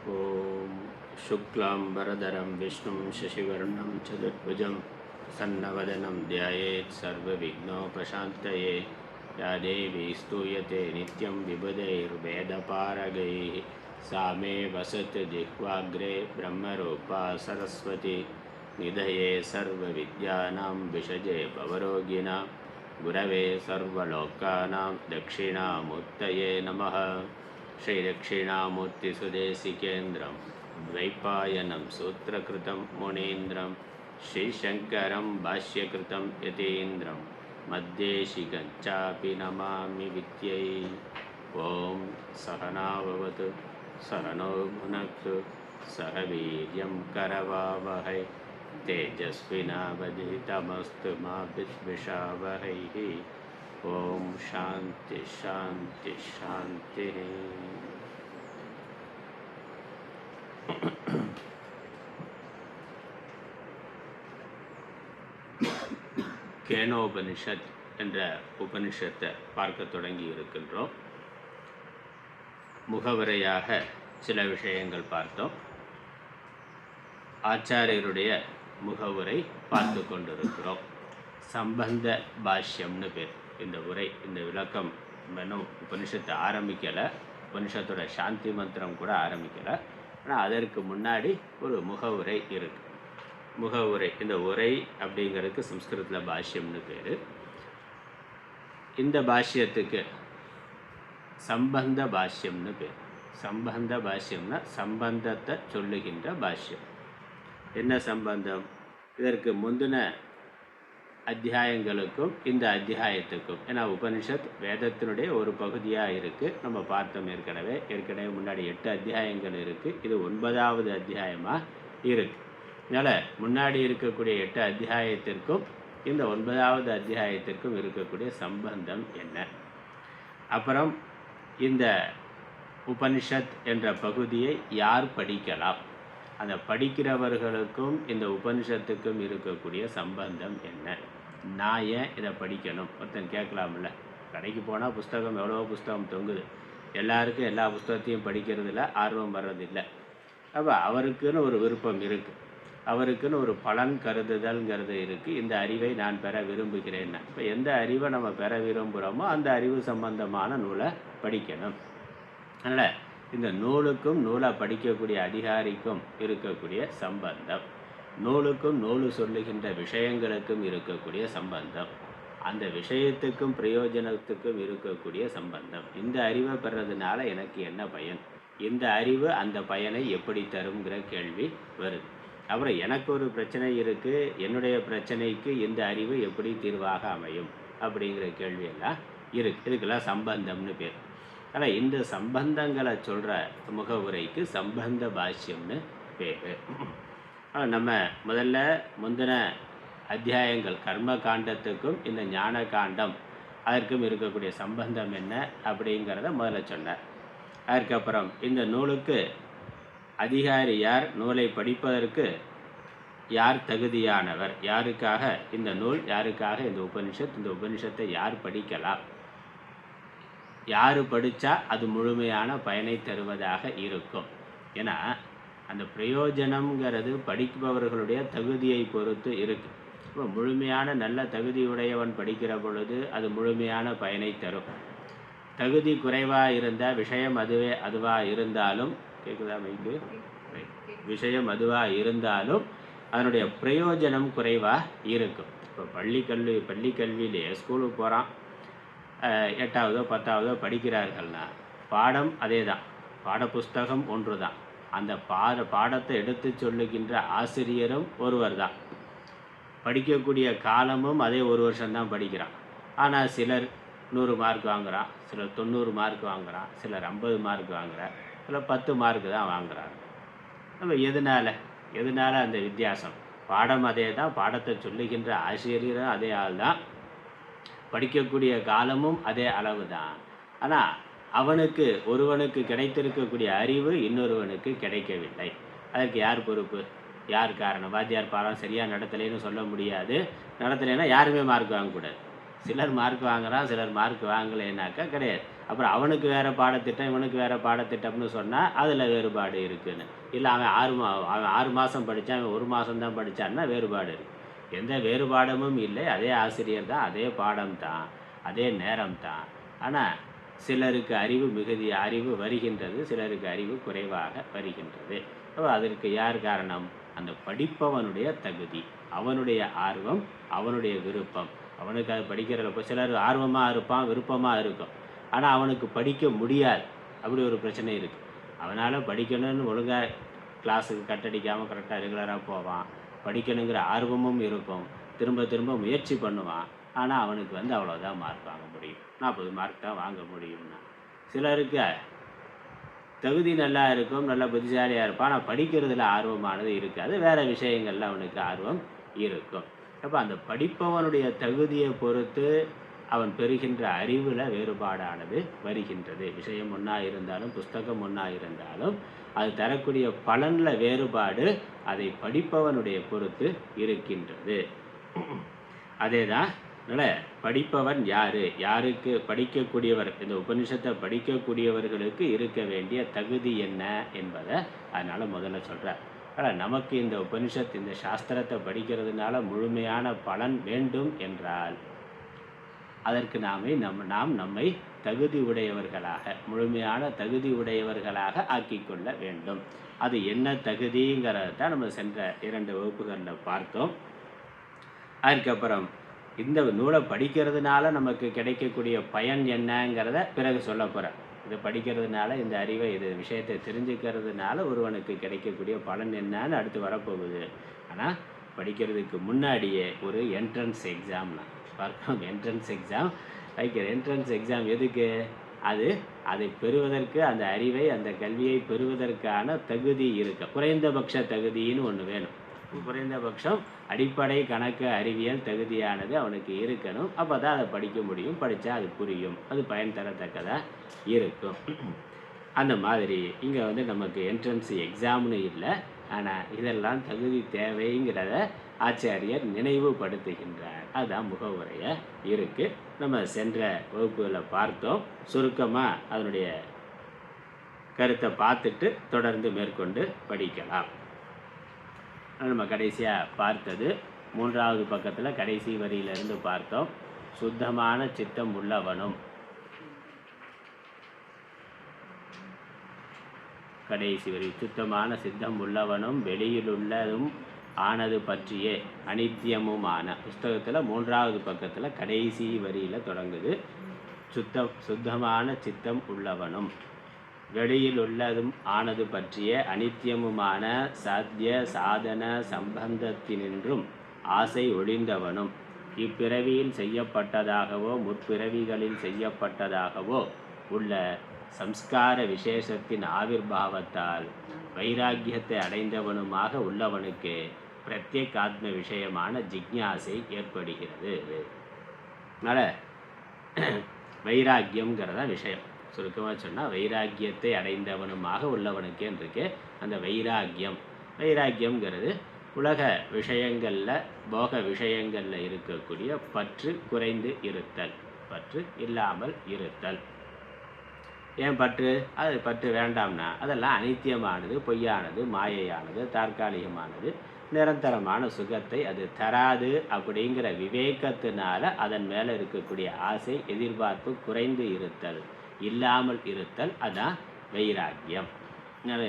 ॐ शुक्लाम्बरधरं विष्णुं शशिवर्णं चतुर्भुजं प्रसन्नवदनं ध्यायेत् सर्वविघ्नोपशान्तये। या देवी स्तूयते नित्यं विबुधैर्वेदपारगैः सा मे वसतु जिह्वाग्रे ब्रह्मरूपा सरस्वती। निधये सर्वविद्यानां विषजे भवरोगिणां गुरवे सर्वलोकानां दक्षिणामूर्तये नमः। श्रीदक्षिणामूर्तिसुदेशिकेन्द्रं द्वैपायनं सूत्रकृतं मुनीन्द्रं श्रीशङ्करं भाष्यकृतं यतीन्द्रं मद्देशिकं चापि नमामि विद्यै। ॐ सहना भवतु सहनो भुनक्तु सह वीर्यं करवावहै तेजस्विनावधीतमस्तु मा विद्विषावहैः। ओम शांति शांति शांति। கேனோபனிஷத் என்ற உபனிஷத்தை பார்க்க தொடங்கி இருக்கின்றோம். முகவரையாக சில விஷயங்கள் பார்த்தோம். ஆச்சாரியருடைய முகவுரை பார்த்து கொண்டிருக்கிறோம். சம்பந்த பாஷ்யம்னு பேர் இந்த உரை. இந்த விளக்கம் இன்னும் உபனிஷத்தை ஆரம்பிக்கலை, உபனிஷத்தோட சாந்தி மந்திரம் கூட ஆரம்பிக்கலை. ஆனால் அதற்கு முன்னாடி ஒரு முகவுரை இருக்குது. முகவுரை, இந்த உரை அப்படிங்கிறதுக்கு சம்ஸ்கிருதத்தில் பாஷ்யம்னு பேர். இந்த பாஷ்யத்துக்கு சம்பந்த பாஷ்யம்னு பேர். சம்பந்த பாஷ்யம்னா சம்பந்தத்தை சொல்லுகின்ற பாஷ்யம். என்ன சம்பந்தம்? இதற்கு முந்தின அத்தியாயங்களுக்கும் இந்த அத்தியாயத்துக்கும், ஏன்னா உபனிஷத் வேதத்தினுடைய ஒரு பகுதியாக இருக்குது. நம்ம பார்த்தோம் ஏற்கனவே முன்னாடி 8 அத்தியாயங்கள் இருக்குது. இது 9வது அத்தியாயமாக இருக்குது. அதனால் முன்னாடி இருக்கக்கூடிய 8 அத்தியாயத்திற்கும் இந்த 9வது அத்தியாயத்திற்கும் இருக்கக்கூடிய சம்பந்தம் என்ன? அப்புறம் இந்த உபனிஷத் என்ற பகுதியை யார் படிக்கலாம், அந்த படிக்கிறவர்களுக்கும் இந்த உபனிஷத்துக்கும் இருக்கக்கூடிய சம்பந்தம் என்ன? நான் ஏன் இதை படிக்கணும்? ஒருத்தன் கேட்கலாம்ல. கடைக்கு போனால் புஸ்தகம் எவ்வளோ புஸ்தகம் தொங்குது, எல்லாருக்கும் எல்லா புஸ்தகத்தையும் படிக்கிறதுல ஆர்வம் வர்றதில்லை. அப்போ அவருக்குன்னு ஒரு விருப்பம் இருக்குது, அவருக்குன்னு ஒரு பலன் கருதுதல்ங்கிறது இருக்குது. இந்த அறிவை நான் பெற விரும்புகிறேன்னா, இப்போ எந்த அறிவை நம்ம பெற விரும்புகிறோமோ அந்த அறிவு சம்பந்தமான நூலை படிக்கணும். அதனால் இந்த நூலுக்கும் நூலை படிக்கக்கூடிய அதிகாரிக்கும் இருக்கக்கூடிய சம்பந்தம், நூலுக்கும் நூலு சொல்லுகின்ற விஷயங்களுக்கும் இருக்கக்கூடிய சம்பந்தம், அந்த விஷயத்துக்கும் பிரயோஜனத்துக்கும் இருக்கக்கூடிய சம்பந்தம். இந்த அறிவை பெறதுனால எனக்கு என்ன பயன், இந்த அறிவு அந்த பயனை எப்படி தருங்கிற கேள்வி வருது. அப்புறம் எனக்கு ஒரு பிரச்சனை இருக்குது, என்னுடைய பிரச்சனைக்கு இந்த அறிவு எப்படி தீர்வாக அமையும் அப்படிங்கிற கேள்வியெல்லாம் இருக்குது. இதுக்கெல்லாம் சம்பந்தம்னு பேர். ஆனால் இந்த சம்பந்தங்களை சொல்கிற முகவுரைக்கு சம்பந்த பாஷ்யம்னு பேர். நம்ம முதல்ல முந்தின அத்தியாயங்கள் கர்ம காண்டத்துக்கும் இந்த ஞான காண்டம் அதற்கும் இருக்கக்கூடிய சம்பந்தம் என்ன அப்படிங்கிறத முதல்ல சொன்னார். அதுக்கப்புறம் இந்த நூலுக்கு அதிகாரி யார், நூலை படிப்பதற்கு யார் தகுதியானவர், யாருக்காக இந்த நூல், யாருக்காக இந்த உபனிஷத்தை யார் படிக்கலாம், யார் படித்தா அது முழுமையான பயனை தருவதாக இருக்கும். ஏன்னா அந்த பிரயோஜனம்ங்கிறது படிப்பவர்களுடைய தகுதியை பொறுத்து இருக்குது. இப்போ முழுமையான நல்ல தகுதியுடையவன் படிக்கிற பொழுது அது முழுமையான பயனை தரும். தகுதி குறைவாக இருந்தால், விஷயம் அதுவாக இருந்தாலும், கேட்குதா மைக்கு, விஷயம் அதுவாக இருந்தாலும் அதனுடைய பிரயோஜனம் குறைவாக இருக்கும். இப்போ பள்ளி கல்வியிலேயே ஸ்கூலுக்கு போகிறான், 8ஆவதோ 10ஆவதோ படிக்கிறார்கள்னா பாடம் அதே தான், பாட புஸ்தகம் ஒன்று தான், அந்த பாடத்தை எடுத்து சொல்லுகின்ற ஆசிரியரும் ஒருவர் தான், படிக்கக்கூடிய காலமும் அதே 1 வருஷம்தான் படிக்கிறான். ஆனால் சிலர் 100 மார்க் வாங்குகிறான், சிலர் 90 மார்க் வாங்குகிறான், சிலர் 50 மார்க் வாங்குகிறார், சிலர் 10 மார்க் தான் வாங்குகிறாங்க. நம்ம எதனால் அந்த வித்தியாசம்? பாடம் அதே தான், பாடத்தை சொல்லுகின்ற ஆசிரியரும் அதே ஆள் தான், படிக்கக்கூடிய காலமும் அதே அளவு தான். ஆனால் ஒருவனுக்கு கிடைத்திருக்கக்கூடிய அறிவு இன்னொருவனுக்கு கிடைக்கவில்லை. அதற்கு யார் பொறுப்பு, யார் காரணம்? வாத்தியார் பாடம் சரியாக நடத்தலைன்னு சொல்ல முடியாது. நடத்தலைன்னா யாருமே மார்க் வாங்கக்கூடாது. சிலர் மார்க் வாங்குகிறான், சிலர் மார்க் வாங்கலைன்னாக்கா கிடையாது. அப்புறம் அவனுக்கு வேறு பாடத்திட்டம் இவனுக்கு வேறு பாடத்திட்டம்னு சொன்னால் அதில் வேறுபாடு இருக்குதுன்னு. இல்லை அவன் 6 மாதம் படித்தான், அவன் 1 மாதம் தான் படித்தான்னா வேறுபாடு இருக்குது. எந்த வேறுபாடமும் இல்லை, அதே ஆசிரியர் தான், அதே பாடம் தான், அதே நேரம் தான். ஆனால் சிலருக்கு அறிவு வருகின்றது, சிலருக்கு அறிவு குறைவாக வருகின்றது. அப்போ அதற்கு யார் காரணம்? அந்த படிப்பவனுடைய தகுதி, அவனுடைய ஆர்வம், அவனுடைய விருப்பம். அவனுக்கு அது படிக்கிறப்ப சிலர் ஆர்வமாக இருப்பான், விருப்பமாக இருக்கும். ஆனால் அவனுக்கு படிக்க முடியாது, அப்படி ஒரு பிரச்சனை இருக்குது. அவனால் படிக்கணும்னு ஒழுங்காக கிளாஸுக்கு கட்டடிக்காமல் கரெக்டாக ரெகுலராக போவான், படிக்கணுங்கிற ஆர்வமும் இருக்கும், திரும்ப திரும்ப முயற்சி பண்ணுவான். ஆனால் அவனுக்கு அவ்வளோதான் மார்க் வாங்க முடியும், 40 மார்க் தான் வாங்க முடியும்னா. சிலருக்கு தகுதி நல்லா இருக்கும், நல்ல புத்திசாலியாக இருப்பான், ஆனால் படிக்கிறதுல ஆர்வமானது இருக்காது, வேறு விஷயங்களில் அவனுக்கு ஆர்வம் இருக்கும். அப்போ அந்த படிப்பவனுடைய தகுதியை பொறுத்து அவன் பெறுகின்ற அறிவில் வேறுபாடானது வருகின்றது. விஷயம் ஒன்றா இருந்தாலும், புஸ்தகம் ஒன்றா இருந்தாலும், அது தரக்கூடிய பலனில் வேறுபாடு அதை படிப்பவனுடைய பொறுத்து இருக்கின்றது. அதே தான். அதனால் படிப்பவன் யாருக்கு படிக்கக்கூடியவர், இந்த உபனிஷத்தை படிக்கக்கூடியவர்களுக்கு இருக்க வேண்டிய தகுதி என்ன என்பதை அதனால் முதல்ல சொல்கிறார். ஆனால் நமக்கு இந்த உபனிஷத், இந்த சாஸ்திரத்தை படிக்கிறதுனால முழுமையான பலன் வேண்டும் என்றால் அதற்கு நாம் நம்மை தகுதி உடையவர்களாக, முழுமையான தகுதி உடையவர்களாக ஆக்கிக்கொள்ள வேண்டும். அது என்ன தகுதிங்கிறத தான் நம்ம சென்ற 2 வகுப்புகளில் பார்த்தோம். அதுக்கப்புறம் இந்த நூலை படிக்கிறதுனால நமக்கு கிடைக்கக்கூடிய பயன் என்னங்கிறத பிறகு சொல்ல போகிறேன். இதை படிக்கிறதுனால, இந்த அறிவை, இது விஷயத்தை தெரிஞ்சுக்கிறதுனால ஒருவனுக்கு கிடைக்கக்கூடிய பலன் என்னன்னு அடுத்து வரப்போகுது. ஆனால் படிக்கிறதுக்கு முன்னாடியே ஒரு என்ட்ரன்ஸ் எக்ஸாம்னா பார்க்கணும். என்ட்ரன்ஸ் எக்ஸாம் என்ட்ரன்ஸ் எக்ஸாம் எதுக்கு? அதை பெறுவதற்கு, அந்த அறிவை, அந்த கல்வியை பெறுவதற்கான தகுதி இருக்கு. குறைந்தபட்ச தகுதின்னு ஒன்று வேணும். குறைந்தபட்சம் அடிப்படை கணக்கு அறிவியல் தகுதியானது அவனுக்கு இருக்கணும். அப்போ தான் அதை படிக்க முடியும், படித்தா அது புரியும், அது பயன் தரத்தக்கதாக இருக்கும். அந்த மாதிரி இங்கே நமக்கு என்ட்ரன்ஸ் எக்ஸாம்னு இல்லை, ஆனால் இதெல்லாம் தகுதி தேவைங்கிறத ஆச்சாரியர் நினைவுபடுத்துகின்றார். அதுதான் முகவுரையாக இருக்குது. நம்ம சென்ற வகுப்புகளை பார்த்தோம். சுருக்கமாக அதனுடைய கருத்தை பார்த்துட்டு தொடர்ந்து மேற்கொண்டு படிக்கலாம். நம்ம கடைசியாக பார்த்தது 3வது பக்கத்தில் கடைசி வரியிலிருந்து பார்த்தோம். சுத்தமான சித்தம் உள்ளவனும், கடைசி வரி, சுத்தமான சித்தம் உள்ளவனும் வெளியிலுள்ளதும் ஆனது பற்றியே அனித்தியமுமான. புஸ்தகத்தில் 3வது பக்கத்தில் கடைசி வரியில் தொடங்குது. சுத்தமான சித்தம் உள்ளவனும் வெளியில் உள்ளதும் ஆனது பற்றிய அனித்தியமுமான சாத்திய சாதன சம்பந்தத்தினின்றும் ஆசை ஒழிந்தவனும் இப்பிறவியில் செய்யப்பட்டதாகவோ முற்பிறவிகளில் செய்யப்பட்டதாகவோ உள்ள சம்ஸ்கார விசேஷத்தின் ஆவிர்பாவத்தால் வைராக்கியத்தை அடைந்தவனுமாக உள்ளவனுக்கு பிரத்யேகாத்ம விஷயமான ஜிக்ஞாசை ஏற்படுகிறது. அதனால் வைராக்கியங்கிறத விஷயம். சுருக்கமாக சொன்னால் வைராக்கியத்தை அடைந்தவனுமாக உள்ளவனுக்கேன்னு இருக்கு. அந்த வைராக்கியம்ங்கிறது உலக விஷயங்களில், போக விஷயங்களில் இருக்கக்கூடிய பற்று குறைந்து இருத்தல், பற்று இல்லாமல் இருத்தல். ஏன் பற்று? அது பற்று வேண்டாம்னா அதெல்லாம் அனித்தியமானது, பொய்யானது, மாயையானது, தற்காலிகமானது, நிரந்தரமான சுகத்தை அது தராது அப்படிங்கிற விவேகத்தினால அதன் மேலே இருக்கக்கூடிய ஆசை, எதிர்பார்ப்பு குறைந்து இருத்தல், இல்லாமல் இருத்தல், அதான் வைராக்கியம்.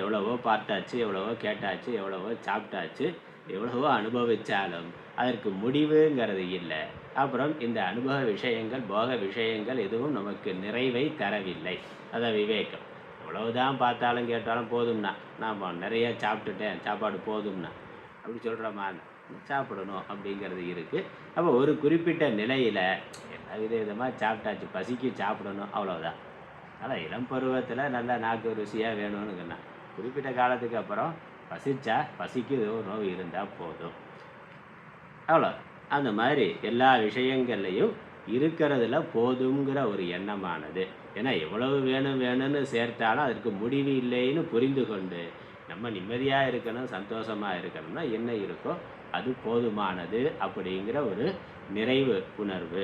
எவ்வளவோ பார்த்தாச்சு, எவ்வளவோ கேட்டாச்சு, எவ்வளவோ சாப்பிட்டாச்சு, எவ்வளவோ அனுபவித்தாலும் அதற்கு முடிவுங்கிறது இல்லை. அப்புறம் இந்த அனுபவ விஷயங்கள், போக விஷயங்கள் எதுவும் நமக்கு நிறைவை தரவில்லை. அதான் விவேகம். எவ்வளவுதான் பார்த்தாலும் கேட்டாலும் போதும்னா, நான் நிறைய சாப்பிட்டுட்டேன், சாப்பாடு போதும்னா அப்படி சொல்கிறோமா? சாப்பிடணும் அப்படிங்கிறது இருக்குது. அப்போ ஒரு குறிப்பிட்ட நிலையில் எல்லா விதமாக சாப்பிட்டாச்சு, பசிக்கு சாப்பிடணும், அவ்வளோதான். ஆனால் இளம் பருவத்தில் நல்லா நாக்கு ருசியாக வேணும்னுங்கண்ணா, குறிப்பிட்ட காலத்துக்கு அப்புறம் பசிக்கு ஏதோ நோவு இருந்தால் போதும், அவ்வளோ. அந்த மாதிரி எல்லா விஷயங்கள்லையும் இருக்கிறதுல போதுங்கிற ஒரு எண்ணமானது. ஏன்னா எவ்வளவு வேணும்னு சேர்த்தாலும் அதற்கு முடிவு இல்லைன்னு புரிந்து கொண்டு நம்ம நிம்மதியாக இருக்கணும், சந்தோஷமாக இருக்கணும்னா என்ன இருக்கோ அது போதுமானது அப்படிங்கிற ஒரு நிறைவு உணர்வு.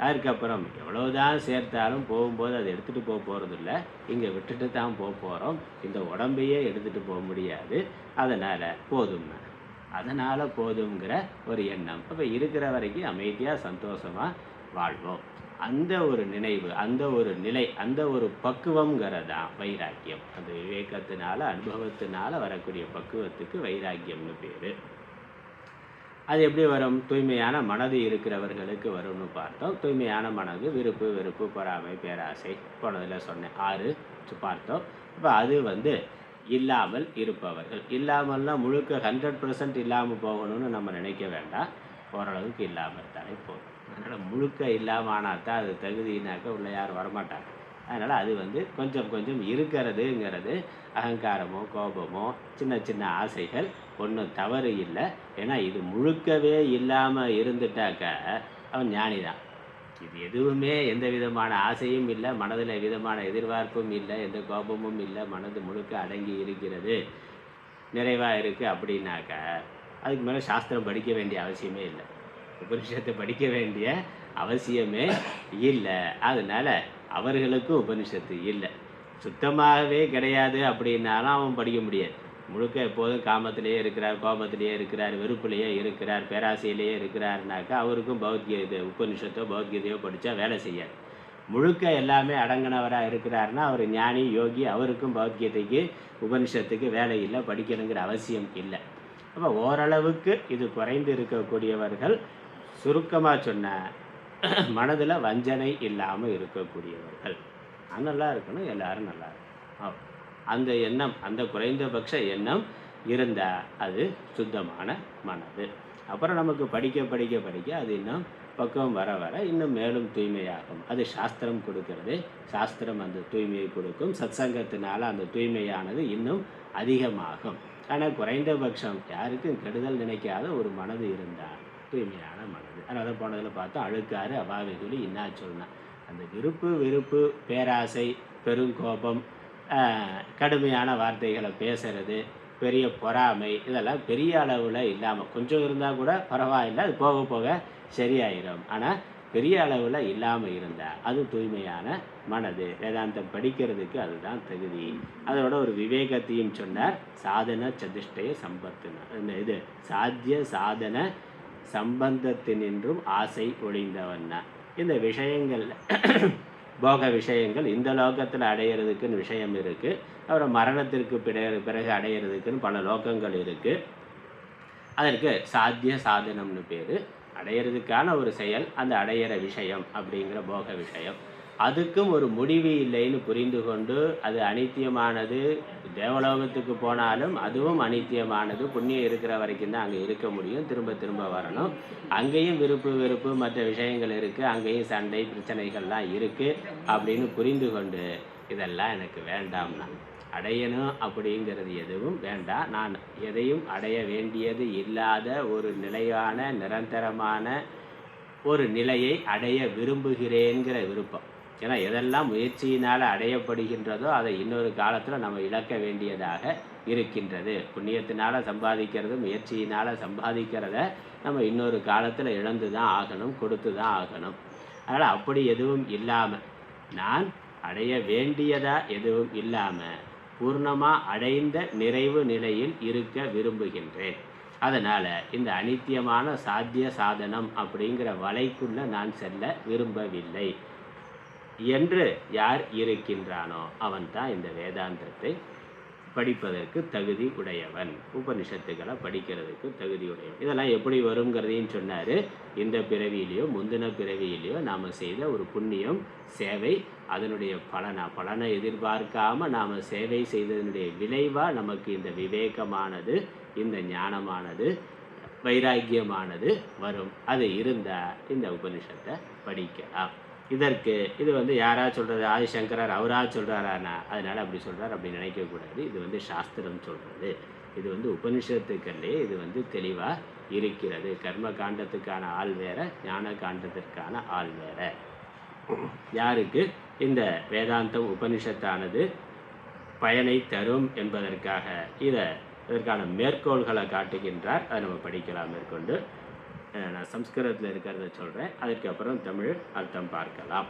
அதுக்கப்புறம் எவ்வளோதான் சேர்த்தாலும் போகும்போது அதை எடுத்துகிட்டு போகிறதில்ல, இங்கே விட்டுட்டு தான் போகிறோம். இந்த உடம்பையே எடுத்துகிட்டு போக முடியாது. அதனால் போதும்னா அதனால் போதுங்கிற ஒரு எண்ணம். அப்போ இருக்கிற வரைக்கும் அமைதியாக சந்தோஷமாக வாழ்வோம். அந்த ஒரு நினைவு, அந்த ஒரு நிலை, அந்த ஒரு பக்குவங்கிறதான் வைராக்கியம். அந்த விவேகத்தினால அனுபவத்தினால வரக்கூடிய பக்குவத்துக்கு வைராக்கியம்னு பேர். அது எப்படி வரும்? தூய்மையான மனது இருக்கிறவர்களுக்கு வரும்னு பார்த்தோம். தூய்மையான மனது விருப்பு வெறுப்பு பொறாமை பேராசை போனதில் சொன்னேன் 6 பார்த்தோம். இப்போ அது இல்லாமல் இருப்பவர்கள். இல்லாமல்னா முழுக்க 100% இல்லாமல் போகணும்னு நம்ம நினைக்க வேண்டாம். ஓரளவுக்கு இல்லாமல் தானே போதும். அதனால் முழுக்க இல்லாமல் ஆனால் தான் அது தகுதினாக்க உள்ள யாரும் வரமாட்டாங்க. அதனால் அது கொஞ்சம் கொஞ்சம் இருக்கிறதுங்கிறது அகங்காரமோ கோபமோ சின்ன சின்ன ஆசைகள் ஒன்றும் தவறு இல்லை. ஏன்னா இது முழுக்கவே இல்லாமல் இருந்துட்டாக்க அவன் ஞானி தான். இது எதுவுமே எந்த விதமான ஆசையும் இல்லை, மனதில் விதமான எதிர்பார்ப்பும் இல்லை, எந்த கோபமும் இல்லை, மனது முழுக்க அடங்கி இருக்கிறது, நிறைவாக இருக்குது அப்படின்னாக்க அதுக்கு மேலே சாஸ்திரம் படிக்க வேண்டிய அவசியமே இல்லை, உபனிஷத்தை படிக்க வேண்டிய அவசியமே இல்லை. அதனால் அவர்களுக்கும் உபனிஷத்து இல்லை. சுத்தமாகவே கிடையாது அப்படின்னாலும் அவன் படிக்க முடியாது. முழுக்க எப்போதும் காமத்திலேயே இருக்கிறார், கோபத்திலேயே இருக்கிறார், வெறுப்புலேயே இருக்கிறார், பேராசையிலேயே இருக்கிறாருனாக்கா அவருக்கும் பௌத்கீதை உபனிஷத்தோ பௌத்கீதையோ படித்தா வேலை செய்யாது. முழுக்க எல்லாமே அடங்கினவராக இருக்கிறாருன்னா அவர் ஞானி யோகி, அவருக்கும் பௌத்கீதைக்கு உபனிஷத்துக்கு வேலை இல்லை, படிக்கணுங்கிற அவசியம் இல்லை. அப்போ ஓரளவுக்கு இது குறைந்து இருக்கக்கூடியவர்கள், சுருக்கமாக சொன்ன மனதில் வஞ்சனை இல்லாமல் இருக்கக்கூடியவர்கள். நான் நல்லா இருக்கணும், எல்லாரும் நல்லா இருக்கணும், அந்த எண்ணம், அந்த குறைந்தபட்ச எண்ணம் இருந்தால் அது சுத்தமான மனது. அப்புறம் நமக்கு படிக்க படிக்க படிக்க அது இன்னும் பக்குவம் வர வர இன்னும் மேலும் தூய்மையாகும். அது சாஸ்திரம் கொடுக்கறது. சாஸ்திரம் அந்த தூய்மையை கொடுக்கும். சத்சங்கத்தினால அந்த தூய்மையானது இன்னும் அதிகமாகும். ஆனால் குறைந்தபட்சம் யாருக்கும் கெடுதல் நினைக்காத ஒரு மனது இருந்தால் தூய்மையான மனது. அதனால் போனதில் பார்த்தா அழுக்காறு அபாவிகுலி இன்னா சொன்னான். அந்த விருப்பு வெறுப்பு பேராசை பெருங்கோபம் கடுமையான வார்த்தைகளை பேசுறது பெரிய பொறாமை இதெல்லாம் பெரிய அளவில் இல்லாமல் கொஞ்சம் இருந்தால் கூட பரவாயில்லை, அது போக போக சரியாயிடும். ஆனால் பெரிய அளவில் இல்லாமல் இருந்தால் அது தூய்மையான மனது. வேதாந்தம் படிக்கிறதுக்கு அதுதான் தகுதி. அதோட ஒரு விவேகத்தையும் சொன்னார். சாதன சதுஷ்டய சம்பத்துனா இது சாத்திய சாதன சம்பந்தத்தினின்றும் ஆசை ஒழிந்தவன்னா. இந்த விஷயங்கள் போக விஷயங்கள் இந்த லோகத்தில் அடையிறதுக்குன்னு விஷயம் இருக்குது. அப்புறம் மரணத்திற்கு பிறகு அடையிறதுக்குன்னு பல லோகங்கள் இருக்குது. அதற்கு சாத்திய சாதனம்னு பேர். அடையிறதுக்கான ஒரு செயல், அந்த அடையிற விஷயம் அப்படிங்கிற போக விஷயம். அதுக்கும் ஒரு முடிவு இல்லைன்னு புரிந்து கொண்டு அது அனித்தியமானது. தேவலோகத்துக்கு போனாலும் அதுவும் அனித்தியமானது. புண்ணியம் இருக்கிற வரைக்கும் தான் அங்கே இருக்க முடியும், திரும்ப திரும்ப வரணும். அங்கேயும் விருப்பு வெறுப்பு மற்ற விஷயங்கள் இருக்குது, அங்கேயும் சண்டை பிரச்சனைகள்லாம் இருக்குது அப்படின்னு புரிந்து கொண்டு இதெல்லாம் எனக்கு வேண்டாம்னா அடையணும் அப்படிங்கிறது எதுவும் வேண்டாம். நான் எதையும் அடைய வேண்டியது இல்லாத ஒரு நிலையான நிரந்தரமான ஒரு நிலையை அடைய விரும்புகிறேங்கிற விருப்பம். ஏன்னா எதெல்லாம் முயற்சியினால் அடையப்படுகின்றதோ அதை இன்னொரு காலத்தில் நம்ம இழக்க வேண்டியதாக இருக்கின்றது. புண்ணியத்தினால் சம்பாதிக்கிறது, முயற்சியினால் சம்பாதிக்கிறத நம்ம இன்னொரு காலத்தில் இழந்து தான் ஆகணும், கொடுத்து தான் ஆகணும். அதனால் அப்படி எதுவும் இல்லாமல், நான் அடைய வேண்டியதாக எதுவும் இல்லாமல் பூர்ணமாக அடைந்த நிறைவு நிலையில் இருக்க விரும்புகின்றேன். அதனால் இந்த அனித்தியமான சாத்திய சாதனம் அப்படிங்கிற வலைக்குள்ளே நான் செல்ல விரும்பவில்லை என்று யார் இருக்கின்றானோ அவன் தான் இந்த வேதாந்தத்தை படிப்பதற்கு தகுதி உடையவன், உபனிஷத்துக்களை படிக்கிறதுக்கு தகுதி உடையவன். இதெல்லாம் எப்படி வருங்கிறதையும் சொன்னார். இந்த பிறவியிலையோ முந்தின பிறவியிலையோ நாம் செய்த ஒரு புண்ணியம் சேவை, அதனுடைய பலனை எதிர்பார்க்காம நாம் சேவை செய்ததனுடைய விளைவாக நமக்கு இந்த விவேகமானது, இந்த ஞானமானது, வைராக்கியமானது வரும். அது இருந்தால் இந்த உபனிஷத்தை படிக்கலாம். இதற்கு இது யாரா சொல்கிறது? ஆதிசங்கரர் அவராக சொல்கிறாரானா? அதனால் அப்படி சொல்கிறார் அப்படி நினைக்கக்கூடாது. இது சாஸ்திரம் சொல்கிறது. இது உபனிஷத்துக்களே இது தெளிவாக இருக்கிறது. கர்ம காண்டத்துக்கான ஆள் வேற, ஞான காண்டத்திற்கான ஆள் வேற. யாருக்கு இந்த வேதாந்தம் உபனிஷத்தானது பயனை தரும் என்பதற்காக இதற்கான மேற்கோள்களை காட்டுகின்றார். அதை நம்ம படிக்கலாம் மேற்கொண்டு. நான் சம்ஸ்கிருதத்தில் இருக்கிறத சொல்கிறேன், அதுக்கப்புறம் தமிழ் அர்த்தம் பார்க்கலாம்.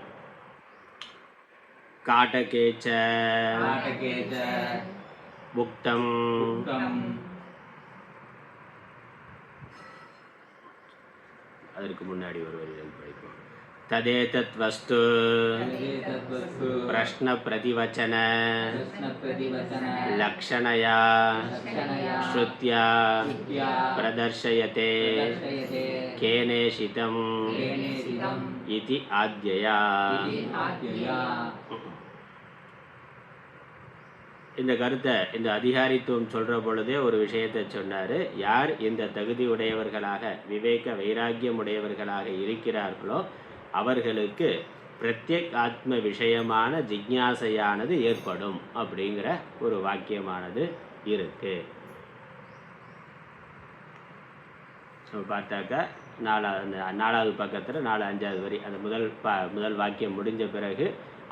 காட்டகேச்ச புக்தம் அதற்கு முன்னாடி ஒரு வரிகள் படிப்போம். ததேதத் வஸ்து பிரஷ்ன பிரதிவச்சன லக்ஷணயா ஸ்ருத்யா பிரதர்ஷயதே கேனேஷிதம் இதி ஆத்யயா. இந்த கருத்தை இந்த அதிகாரித்துவம் சொல்கிற பொழுதே ஒரு விஷயத்தை சொன்னார். யார் இந்த தகுதி உடையவர்களாக விவேக வைராக்கியம் உடையவர்களாக இருக்கிறார்களோ அவர்களுக்கு பிரத்யேக் ஆத்ம விஷயமான ஜிக்ஞாசையானது ஏற்படும் அப்படிங்கிற ஒரு வாக்கியமானது இருக்கு. பார்த்தாக்கா நாலாவது பக்கத்தில் 4-5வது வரி அந்த முதல் வாக்கியம் முடிஞ்ச பிறகு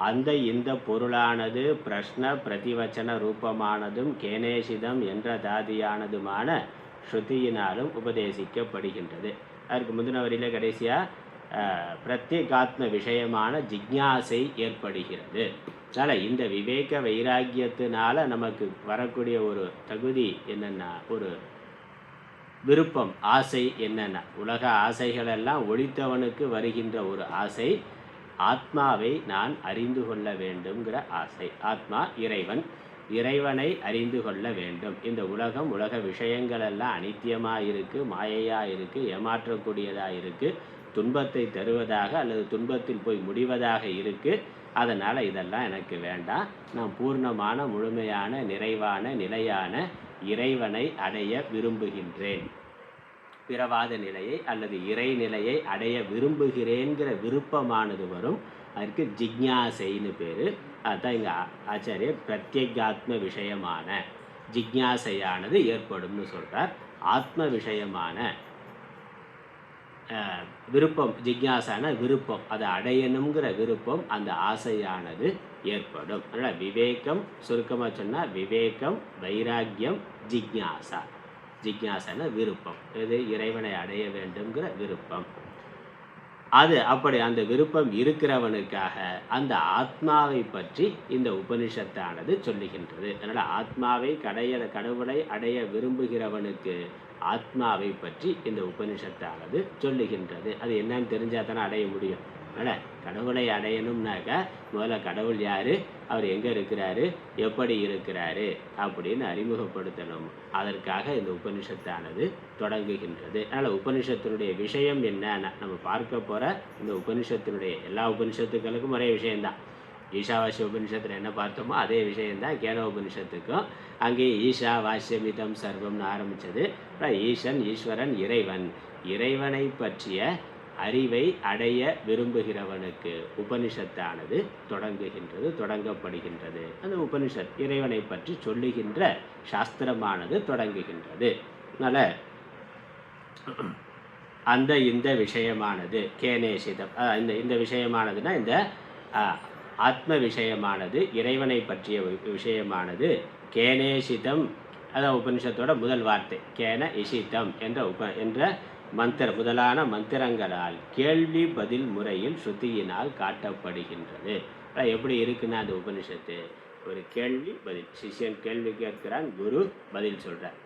அந்த இந்த பொருளானது பிரஷ்ன பிரதிவச்சன ரூபமானதும் கேனேஷிதம் என்ற தாதியானதுமான ஸ்ருதியினாலும் உபதேசிக்கப்படுகின்றது. அதற்கு முந்தின வரியில் கடைசியாக பிரத்யேகாத்ம விஷயமான ஜிக்ஞாசை ஏற்படுகிறது. அதனால் இந்த விவேக வைராக்கியத்தினால நமக்கு வரக்கூடிய ஒரு தகுதி என்னென்னா, ஒரு விருப்பம், ஆசை என்னென்னா, உலக ஆசைகளெல்லாம் ஒழித்தவனுக்கு வருகின்ற ஒரு ஆசை ஆத்மாவை நான் அறிந்து கொள்ள வேண்டும்ங்கிற ஆசை. ஆத்மா இறைவன், இறைவனை அறிந்து கொள்ள வேண்டும். இந்த உலகம், உலக விஷயங்கள் எல்லாம் அனித்தியமாக இருக்குது, மாயையாக இருக்குது, ஏமாற்றக்கூடியதாக இருக்குது, துன்பத்தை தருவதாக அல்லது துன்பத்தில் போய் முடிவதாக இருக்குது. அதனால் இதெல்லாம் எனக்கு வேண்டாம். நான் பூர்ணமான முழுமையான நிறைவான நிலையான இறைவனை அடைய விரும்புகின்றேன், பிறவாத நிலையை அல்லது இறைநிலையை அடைய விரும்புகிறேங்கிற விருப்பமானது வரும். அதற்கு ஜிக்ஞாசைன்னு பேர். அதுதான் இங்கே ஆச்சாரியர் பிரத்யேகாத்ம விஷயமான ஜிக்ஞாசையானது ஏற்படும்னு சொல்கிறார். ஆத்ம விஷயமான விருப்பம், ஜிக்ஞாசான விருப்பம், அதை அடையணுங்கிற விருப்பம், அந்த ஆசையானது ஏற்படும். அதனால் விவேகம், சுருக்கமாக சொன்னால் விவேகம், வைராக்கியம், ஜிக்ஞாசா. ஜிக்ஞாசான விருப்பம், இது இறைவனை அடைய வேண்டும்ங்கிற விருப்பம். அது அப்படி அந்த விருப்பம் இருக்கிறவனுக்காக அந்த ஆத்மாவை பற்றி இந்த உபனிஷத்தானது சொல்லுகின்றது. அதனால் ஆத்மாவை கடவுளை அடைய விரும்புகிறவனுக்கு ஆத்மாவை பற்றி இந்த உபனிஷத்தானது சொல்லுகின்றது. அது என்னன்னு தெரிஞ்சால் தானே அடைய முடியும். அதனால் கடவுளை அடையணும்னாக்கா முதல்ல கடவுள் யார், அவர் எங்கே இருக்கிறாரு, எப்படி இருக்கிறாரு அப்படின்னு அறிமுகப்படுத்தணும். அதற்காக இந்த உபனிஷத்தானது தொடங்குகின்றது. அதனால் உபனிஷத்தினுடைய விஷயம் என்னன்னா, நம்ம பார்க்க போகிற இந்த உபனிஷத்தினுடைய எல்லா உபனிஷத்துக்களுக்கும் ஒரே விஷயந்தான். ஈஷாவாசிய உபனிஷத்தில் என்ன பார்த்தோமோ அதே விஷயந்தான் கேன உபனிஷத்துக்கும். அங்கே ஈஷா வாசியமிதம் சர்வம்னு ஆரம்பித்தது. ஈசன், ஈஸ்வரன், இறைவன், இறைவனை பற்றிய அறிவை அடைய விரும்புகிறவனுக்கு உபனிஷத்தானது தொடங்குகின்றது, தொடங்கப்படுகின்றது. அந்த உபனிஷத் இறைவனை பற்றி சொல்லுகின்ற சாஸ்திரமானது தொடங்குகின்றது. அதனால் அந்த இந்த விஷயமானது கேனேஷிதம், இந்த விஷயமானதுன்னா இந்த ஆத்ம விஷயமானது, இறைவனை பற்றிய விஷயமானது கேனேஷிதம், அதான் உபனிஷத்தோட முதல் வார்த்தை. கேன இஷிதம் என்ற முதலான மந்திரங்களால் கேள்வி பதில் முறையில் ஸ்ருதியினால் காட்டப்படுகின்றது. எப்படி இருக்குன்னா அந்த உபனிஷத்து ஒரு கேள்வி பதில். சிஷ்யன் கேள்வி கேட்கிறான், குரு பதில் சொல்கிறார்.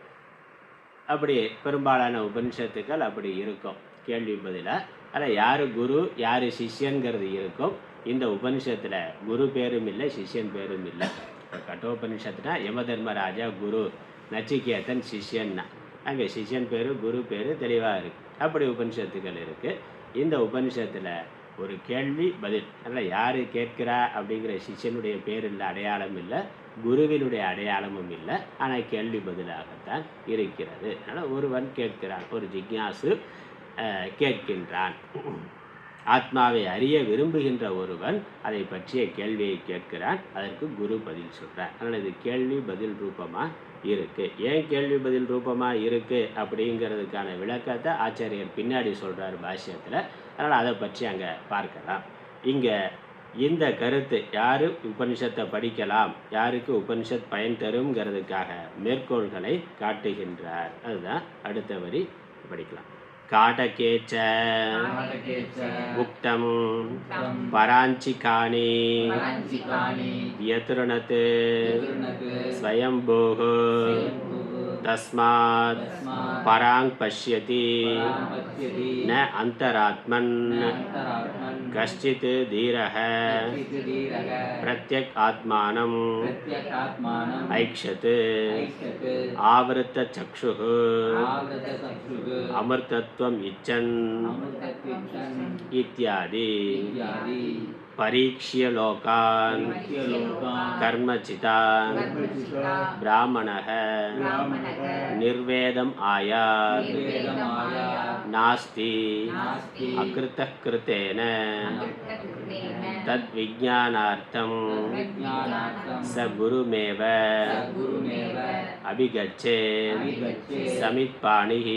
அப்படி பெரும்பாலான உபனிஷத்துக்கள் அப்படி இருக்கும், கேள்வி பதிலாக. அதில் யார் குரு யார் சிஷ்யன்கிறது இருக்கும். இந்த உபனிஷத்தில் குரு பேரும் இல்லை, சிஷ்யன் பேரும் இல்லை. இப்போ கட்டோபனிஷத்துனா யமதர்மராஜா குரு, நச்சிகேதன் சிஷ்யன்னா, அங்கே சிஷ்யன் பேர் குரு பேர் தெளிவாக இருக்குது. அப்படி உபனிஷத்துக்கள் இருக்குது. இந்த உபனிஷத்தில் ஒரு கேள்வி பதில். அதனால் யார் கேட்கிறா அப்படிங்கிற சிஷ்யனுடைய பேர் இல்லை, அடையாளம் இல்லை, குருவினுடைய அடையாளமும் இல்லை. ஆனால் கேள்வி பதிலாகத்தான் இருக்கிறது. அதனால் ஒருவன் கேட்கிறான், ஒரு ஜிக்ஞாசு கேட்கின்றான். ஆத்மாவை அறிய விரும்புகின்ற ஒருவன் அதை பற்றிய கேள்வியை கேட்கிறான், அதற்கு குரு பதில் சொல்கிறார். அதனால் இது கேள்வி பதில் ரூபமாக இருக்குது. ஏன் கேள்வி பதில் ரூபமாக இருக்குது அப்படிங்கிறதுக்கான விளக்கத்தை ஆச்சாரியர் பின்னாடி சொல்கிறார் பாஷ்யத்தில். அதனால் அதை பற்றி அங்கே பார்க்கலாம். இங்கே இந்த கருத்து யார் உபனிஷத்தை படிக்கலாம், யாருக்கு உபனிஷத் பயன் தருங்கிறதுக்காக மேற்கோள்களை காட்டுகின்றார். அதுதான் அடுத்த வரி படிக்கலாம். काटके च उक्तं पराञ्चिकानि व्यतृणत् स्वयंभूः तस्मात् परां पश्यति न अन्तरात्मन् कश्चित् धीरः प्रत्यक् आत्मानम् ऐक्षत् आवृतचक्षुः अमृतत्वम् इच्छन् इत्यादि परीक्ष्य लोकान् कर्मचितान् ब्राह्मणः निर्वेदम् आयात् नास्ति अकृतः कृतेन तद्विज्ञानार्थं स गुरुमेव अभिगच्छेत् समित्पाणिः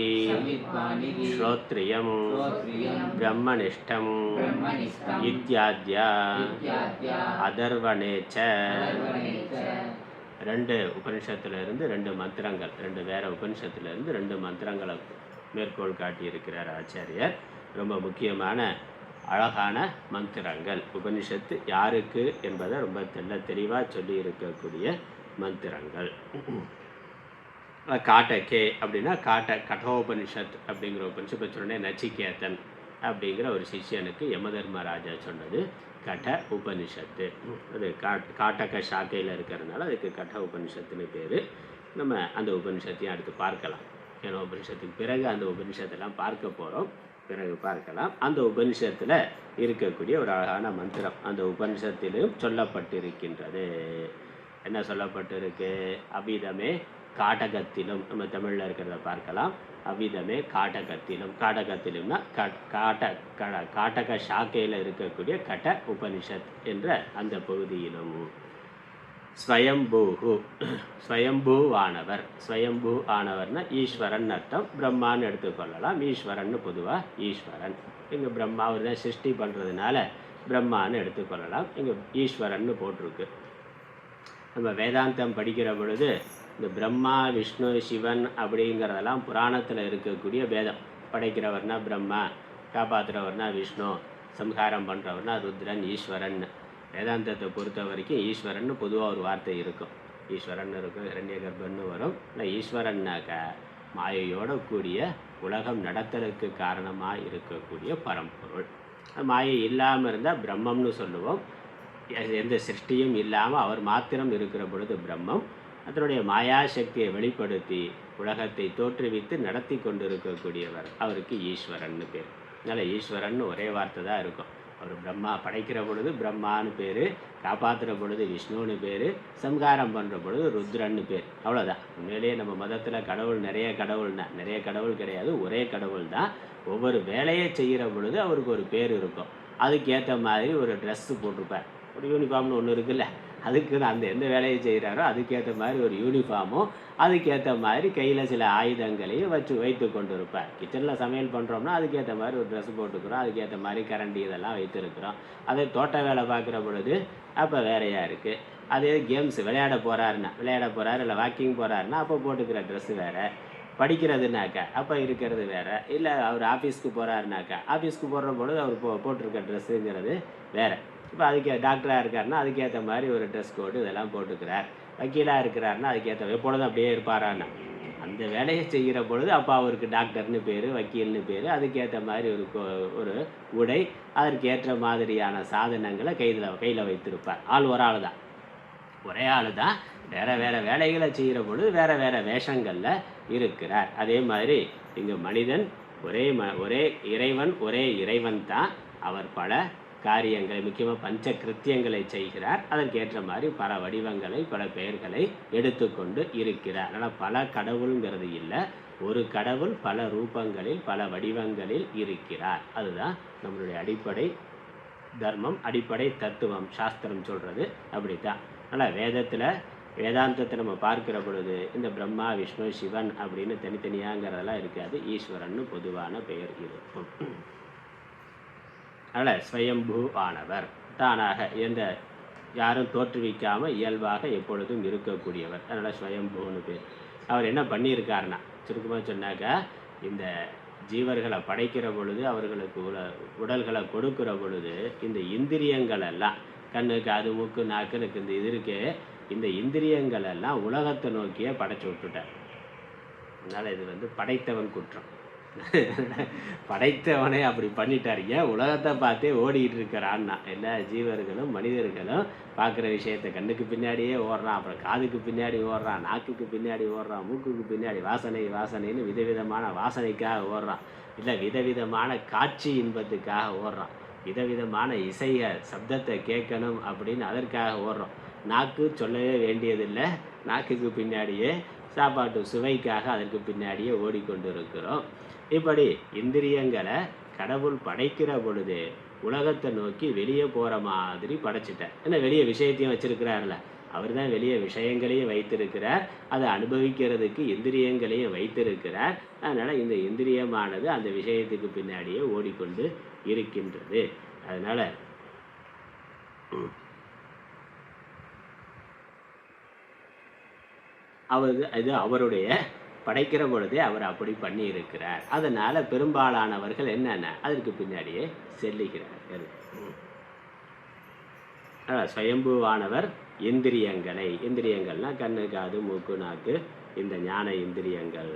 श्रोत्रियं ब्रह्मनिष्ठम् इत्याद्या அதர்வணே ச. ரெண்டு உபனிஷத்துலேருந்து ரெண்டு மந்திரங்கள், ரெண்டு வேற உபனிஷத்துலேருந்து ரெண்டு மந்திரங்களை மேற்கோள் காட்டியிருக்கிறார் ஆச்சாரியர். ரொம்ப முக்கியமான அழகான மந்திரங்கள். உபனிஷத்து யாருக்கு என்பதை ரொம்ப தெளிவாக சொல்லி இருக்கக்கூடிய மந்திரங்கள். காட்டக்கே அப்படின்னா கடோபனிஷத் அப்படிங்கிற உபனிஷத். இப்போ சொன்னே நச்சிகேதன் அப்படிங்கிற ஒரு சிஷ்யனுக்கு யமதர்மராஜா சொன்னது கட உபனிஷத்து. அது காட்டக சாக்கையில் இருக்கிறதுனால அதுக்கு கட உபனிஷத்துன்னு பேர். நம்ம அந்த உபனிஷத்தையும் அடுத்து பார்க்கலாம். ஏன்னா உபனிஷத்துக்கு பிறகு அந்த உபனிஷத்தெல்லாம் பார்க்க போகிறோம், பிறகு பார்க்கலாம். அந்த உபனிஷத்தில் இருக்கக்கூடிய ஒரு அழகான மந்திரம் அந்த உபனிஷத்திலும் சொல்லப்பட்டிருக்கின்றது. என்ன சொல்லப்பட்டிருக்கு? அபிதமே காட்டகத்திலும், நம்ம தமிழில் இருக்கிறத பார்க்கலாம். அவ்விதமே காட்டகத்திலும், காட்டகத்திலும்னா காட்டக சாக்கையில் இருக்கக்கூடிய கட உபனிஷத் என்ற அந்த பகுதியிலும். ஸ்வயம்பூஹு, ஸ்வயம்பூவானவர். ஸ்வயம்பூ ஆனவர்னா ஈஸ்வரன் அர்த்தம். பிரம்மான்னு எடுத்துக்கொள்ளலாம். ஈஸ்வரன் பொதுவாக ஈஸ்வரன். இங்கே பிரம்மா அவர் தான் சிருஷ்டி பண்ணுறதுனால பிரம்மான்னு எடுத்துக்கொள்ளலாம். இங்கே ஈஸ்வரன் போட்டிருக்கு. நம்ம வேதாந்தம் படிக்கிற பொழுது இந்த பிரம்மா விஷ்ணு சிவன் அப்படிங்கிறதெல்லாம் புராணத்தில் இருக்கக்கூடிய வேதம். படைக்கிறவர்னா பிரம்மா, காப்பாற்றுறவர்னா விஷ்ணு, சம்ஹாரம் பண்ணுறவர்னா ருத்ரன், ஈஸ்வரன். வேதாந்தத்தை பொறுத்த வரைக்கும் ஈஸ்வரன் பொதுவாக ஒரு வார்த்தை இருக்கும். ஈஸ்வரன் இருக்கும், இரண்ய கர்ப்பன்னு வரும். இல்லை ஈஸ்வரன்னாக்க மாயையோட கூடிய உலகம் நடத்தலுக்கு காரணமாக இருக்கக்கூடிய பரம்பொருள். மாயை இல்லாமல் இருந்தால் பிரம்மம்னு சொல்லுவோம். எந்த சிருஷ்டியும் இல்லாமல் அவர் மாத்திரம் இருக்கிற பொழுது பிரம்மம். அதனுடைய மாயாசக்தியை வெளிப்படுத்தி உலகத்தை தோற்றுவித்து நடத்தி கொண்டு இருக்கக்கூடியவர் அவருக்கு ஈஸ்வரன்னு பேர். அதனால் ஈஸ்வரன் ஒரே வார்த்தை தான் இருக்கும். அவர் பிரம்மா படைக்கிற பொழுது பிரம்மான்னு பேர், காப்பாற்றுற பொழுது விஷ்ணுன்னு பேர், சம்ஹாரம் பண்ணுற பொழுது ருத்ரன்னு பேர். அவ்வளோதான். உண்மையிலேயே நம்ம மதத்தில் கடவுள் நிறைய கடவுள் கிடையாது, ஒரே கடவுள் தான். ஒவ்வொரு வேலையை செய்கிற பொழுது அவருக்கு ஒரு பேர் இருக்கும். அதுக்கேற்ற மாதிரி ஒரு ட்ரெஸ்ஸு போட்டிருப்பார். ஒரு யூனிஃபார்ம்னு ஒன்று இருக்குல்ல, அதுக்கு அந்த எந்த வேலையை செய்கிறாரோ அதுக்கேற்ற மாதிரி ஒரு யூனிஃபார்மும் அதுக்கேற்ற மாதிரி கையில் சில ஆயுதங்களையும் வைத்து கொண்டு இருப்பார். கிச்சனில் சமையல் பண்ணுறோம்னா அதுக்கேற்ற மாதிரி ஒரு ட்ரெஸ் போட்டுக்கிறோம், அதுக்கேற்ற மாதிரி கரண்டி இதெல்லாம் வைத்திருக்கிறோம். அதே தோட்ட வேலை பார்க்குற பொழுது அப்போ வேறையாக இருக்குது. அதே கேம்ஸ் விளையாட போகிறாரு இல்லை வாக்கிங் போகிறாருன்னா அப்போ போட்டுக்கிற ட்ரெஸ்ஸு வேறு. படிக்கிறதுனாக்கா அப்போ இருக்கிறது வேறு. இல்லை அவர் ஆஃபீஸ்க்கு போகிறாருனாக்கா ஆஃபீஸ்க்கு போடுற பொழுது அவர் போட்டிருக்க ட்ரெஸ்ஸுங்கிறது வேறு. இப்போ அதுக்கு டாக்டராக இருக்காருன்னா அதுக்கேற்ற மாதிரி ஒரு ட்ரெஸ் கோடு இதெல்லாம் போட்டுக்கிறார். வக்கீலாக இருக்கிறாருன்னா அதுக்கேற்ற எப்பொழுதும் அப்படியே இருப்பாரான்னா அந்த வேலையை செய்கிற பொழுது அப்போ அவருக்கு டாக்டர்னு பேர், வக்கீல்னு பேர். அதுக்கேற்ற மாதிரி ஒரு உடை, அதற்கேற்ற மாதிரியான சாதனங்களை கையில் வைத்திருப்பார். ஒரு ஆள் தான், ஒரே ஆள் தான். வேறு வேலைகளை செய்கிற பொழுது வேறு வேஷங்களில் இருக்கிறார். அதே மாதிரி இங்கே மனிதன் ஒரே இறைவன் தான். அவர் பல காரியங்களை, முக்கியமாக பஞ்ச கிருத்தியங்களை செய்கிறார். அதற்கேற்ற மாதிரி பல வடிவங்களை, பல பெயர்களை எடுத்துக்கொண்டு இருக்கிறார். அதனால் பல கடவுளுங்கிறது இல்லை, ஒரு கடவுள் பல ரூபங்களில் பல வடிவங்களில் இருக்கிறார். அதுதான் நம்மளுடைய அடிப்படை தர்மம், அடிப்படை தத்துவம். சாஸ்திரம் சொல்கிறது அப்படித்தான். அதனால் வேதாந்தத்தை நம்ம பார்க்கிற பொழுது இந்த பிரம்மா விஷ்ணு சிவன் அப்படின்னு தனித்தனியாங்கிறதெல்லாம் இருக்காது. ஈஸ்வரன்னு பொதுவான பெயர் இருக்கும். அதனால் ஸ்வயம்பூ ஆனவர், தானாக யாரும் தோற்றுவிக்காமல் இயல்பாக எப்பொழுதும் இருக்கக்கூடியவர். அதனால் ஸ்வயம்பூன்னு பேர். அவர் என்ன பண்ணியிருக்காருன்னா சுருக்கமாக சொன்னாக்கா இந்த ஜீவர்களை படைக்கிற பொழுது, அவர்களுக்கு உடல்களை கொடுக்கிற பொழுது, இந்த இந்திரியங்கள் எல்லாம் கண்ணு, காது, மூக்கு, நாக்குனுக்கு இந்த இது இருக்கே, இந்த இந்திரியங்கள் எல்லாம் உலகத்தை நோக்கியே படைச்சு விட்டுட்டார். அதனால் இது படைத்தவன் குற்றம். படைத்தவனே அப்படி பண்ணிட்டார். ஏன் உலகத்தை பார்த்தே ஓடிக்கிட்டு இருக்கிறான்னா, எல்லா ஜீவர்களும் மனிதர்களும் பார்க்குற விஷயத்தை கண்ணுக்கு பின்னாடியே ஓடுறான், அப்புறம் காதுக்கு பின்னாடி ஓடுறான், நாக்குக்கு பின்னாடி ஓடுறான், மூக்குக்கு பின்னாடி வாசனைன்னு விதவிதமான வாசனைக்காக ஓடுறான், இல்லை விதவிதமான காட்சி இன்பத்துக்காக ஓடுறான், விதவிதமான சப்தத்தை கேட்கணும் அப்படின்னு அதற்காக ஓடுறோம். நாக்கு சொல்லவே வேண்டியதில்லை, நாக்குக்கு பின்னாடியே சாப்பாட்டு சுவைக்காக அதற்கு பின்னாடியே ஓடிக்கொண்டு இருக்கிறோம். இப்படி இந்திரியங்களை கடவுள் படைக்கிற பொழுது உலகத்தை நோக்கி வெளியே போகிற மாதிரி படைச்சிட்டார். ஏன்னா வெளியே விஷயத்தையும் வச்சிருக்கிறார்ல, அவர் தான் வெளியே விஷயங்களையும் வைத்திருக்கிறார், அதை அனுபவிக்கிறதுக்கு இந்திரியங்களையும் வைத்திருக்கிறார். அதனால் இந்த இந்திரியமானது அந்த விஷயத்துக்கு பின்னாடியே ஓடிக்கொண்டு இருக்கின்றது. அதனால் இது அவருடைய படைக்கிற பொழுதே அவர் அப்படி பண்ணி இருக்கிறார். அதனால் பெரும்பாலானவர்கள் என்னென்ன அதற்கு பின்னாடியே செல்லுகிறார்கள். சுயம்புவானவர் இந்திரியங்கள்னால் கண்ணு, காது, மூக்கு, நாக்கு, இந்த ஞான இந்திரியங்கள்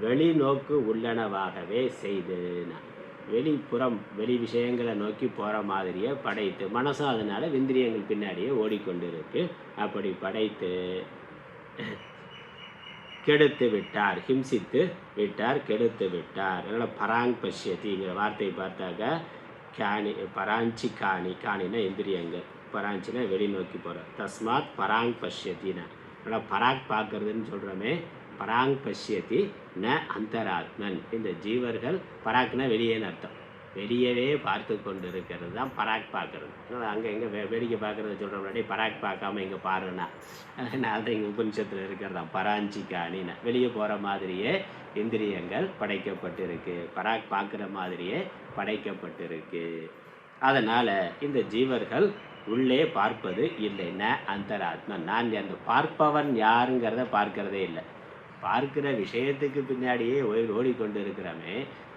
வெளிநோக்கு உள்ளனவாகவே செய்துனா, வெளிப்புறம் வெளி விஷயங்களை நோக்கி போகிற மாதிரியே படைத்து, மனசும் அதனால் இந்திரியங்கள் பின்னாடியே ஓடிக்கொண்டு இருக்கு. அப்படி படைத்து கெடுத்து விட்டார், ஹிம்சித்து விட்டார், கெடுத்து விட்டார். அதனால் பராங் பஷ்யத்திங்கிற வார்த்தையை பார்த்தாக்க காணி, பராஞ்சி காணி, காணினா இந்திரியங்கள், பராஞ்சினா வெளிநோக்கி போகிற, தஸ்மாத் பராங் பஷ்யத்தினா. அதனால் பராக் பார்க்கறதுன்னு சொல்கிறோமே, பராங் பஷ்யத்தி ந அந்தராத்மன். இந்த ஜீவர்கள் பராக்னா வெளியேன்னு அர்த்தம், வெளியவே பார்த்து கொண்டு இருக்கிறது தான் பராக் பார்க்கறது. அங்கே எங்கே வேடிக்கை பார்க்குறத சொல்கிற முன்னாடி பராக் பார்க்காம இங்கே பாருன்னா, நான் தான் இங்கே உபநிஷத்தில் இருக்கிறதா பராஞ்சிக்கானின்னு. வெளியே போகிற மாதிரியே இந்திரியங்கள் படைக்கப்பட்டிருக்கு, பராக் பார்க்குற மாதிரியே படைக்கப்பட்டிருக்கு. அதனால் இந்த ஜீவர்கள் உள்ளே பார்ப்பது இல்லைன்னா அந்தராத்மன். நான் அந்த பார்ப்பவன் யாருங்கிறத பார்க்கறதே இல்லை, பார்க்கிற விஷயத்துக்கு பின்னாடியே ஓடிக்கொண்டு இருக்கிறோமே,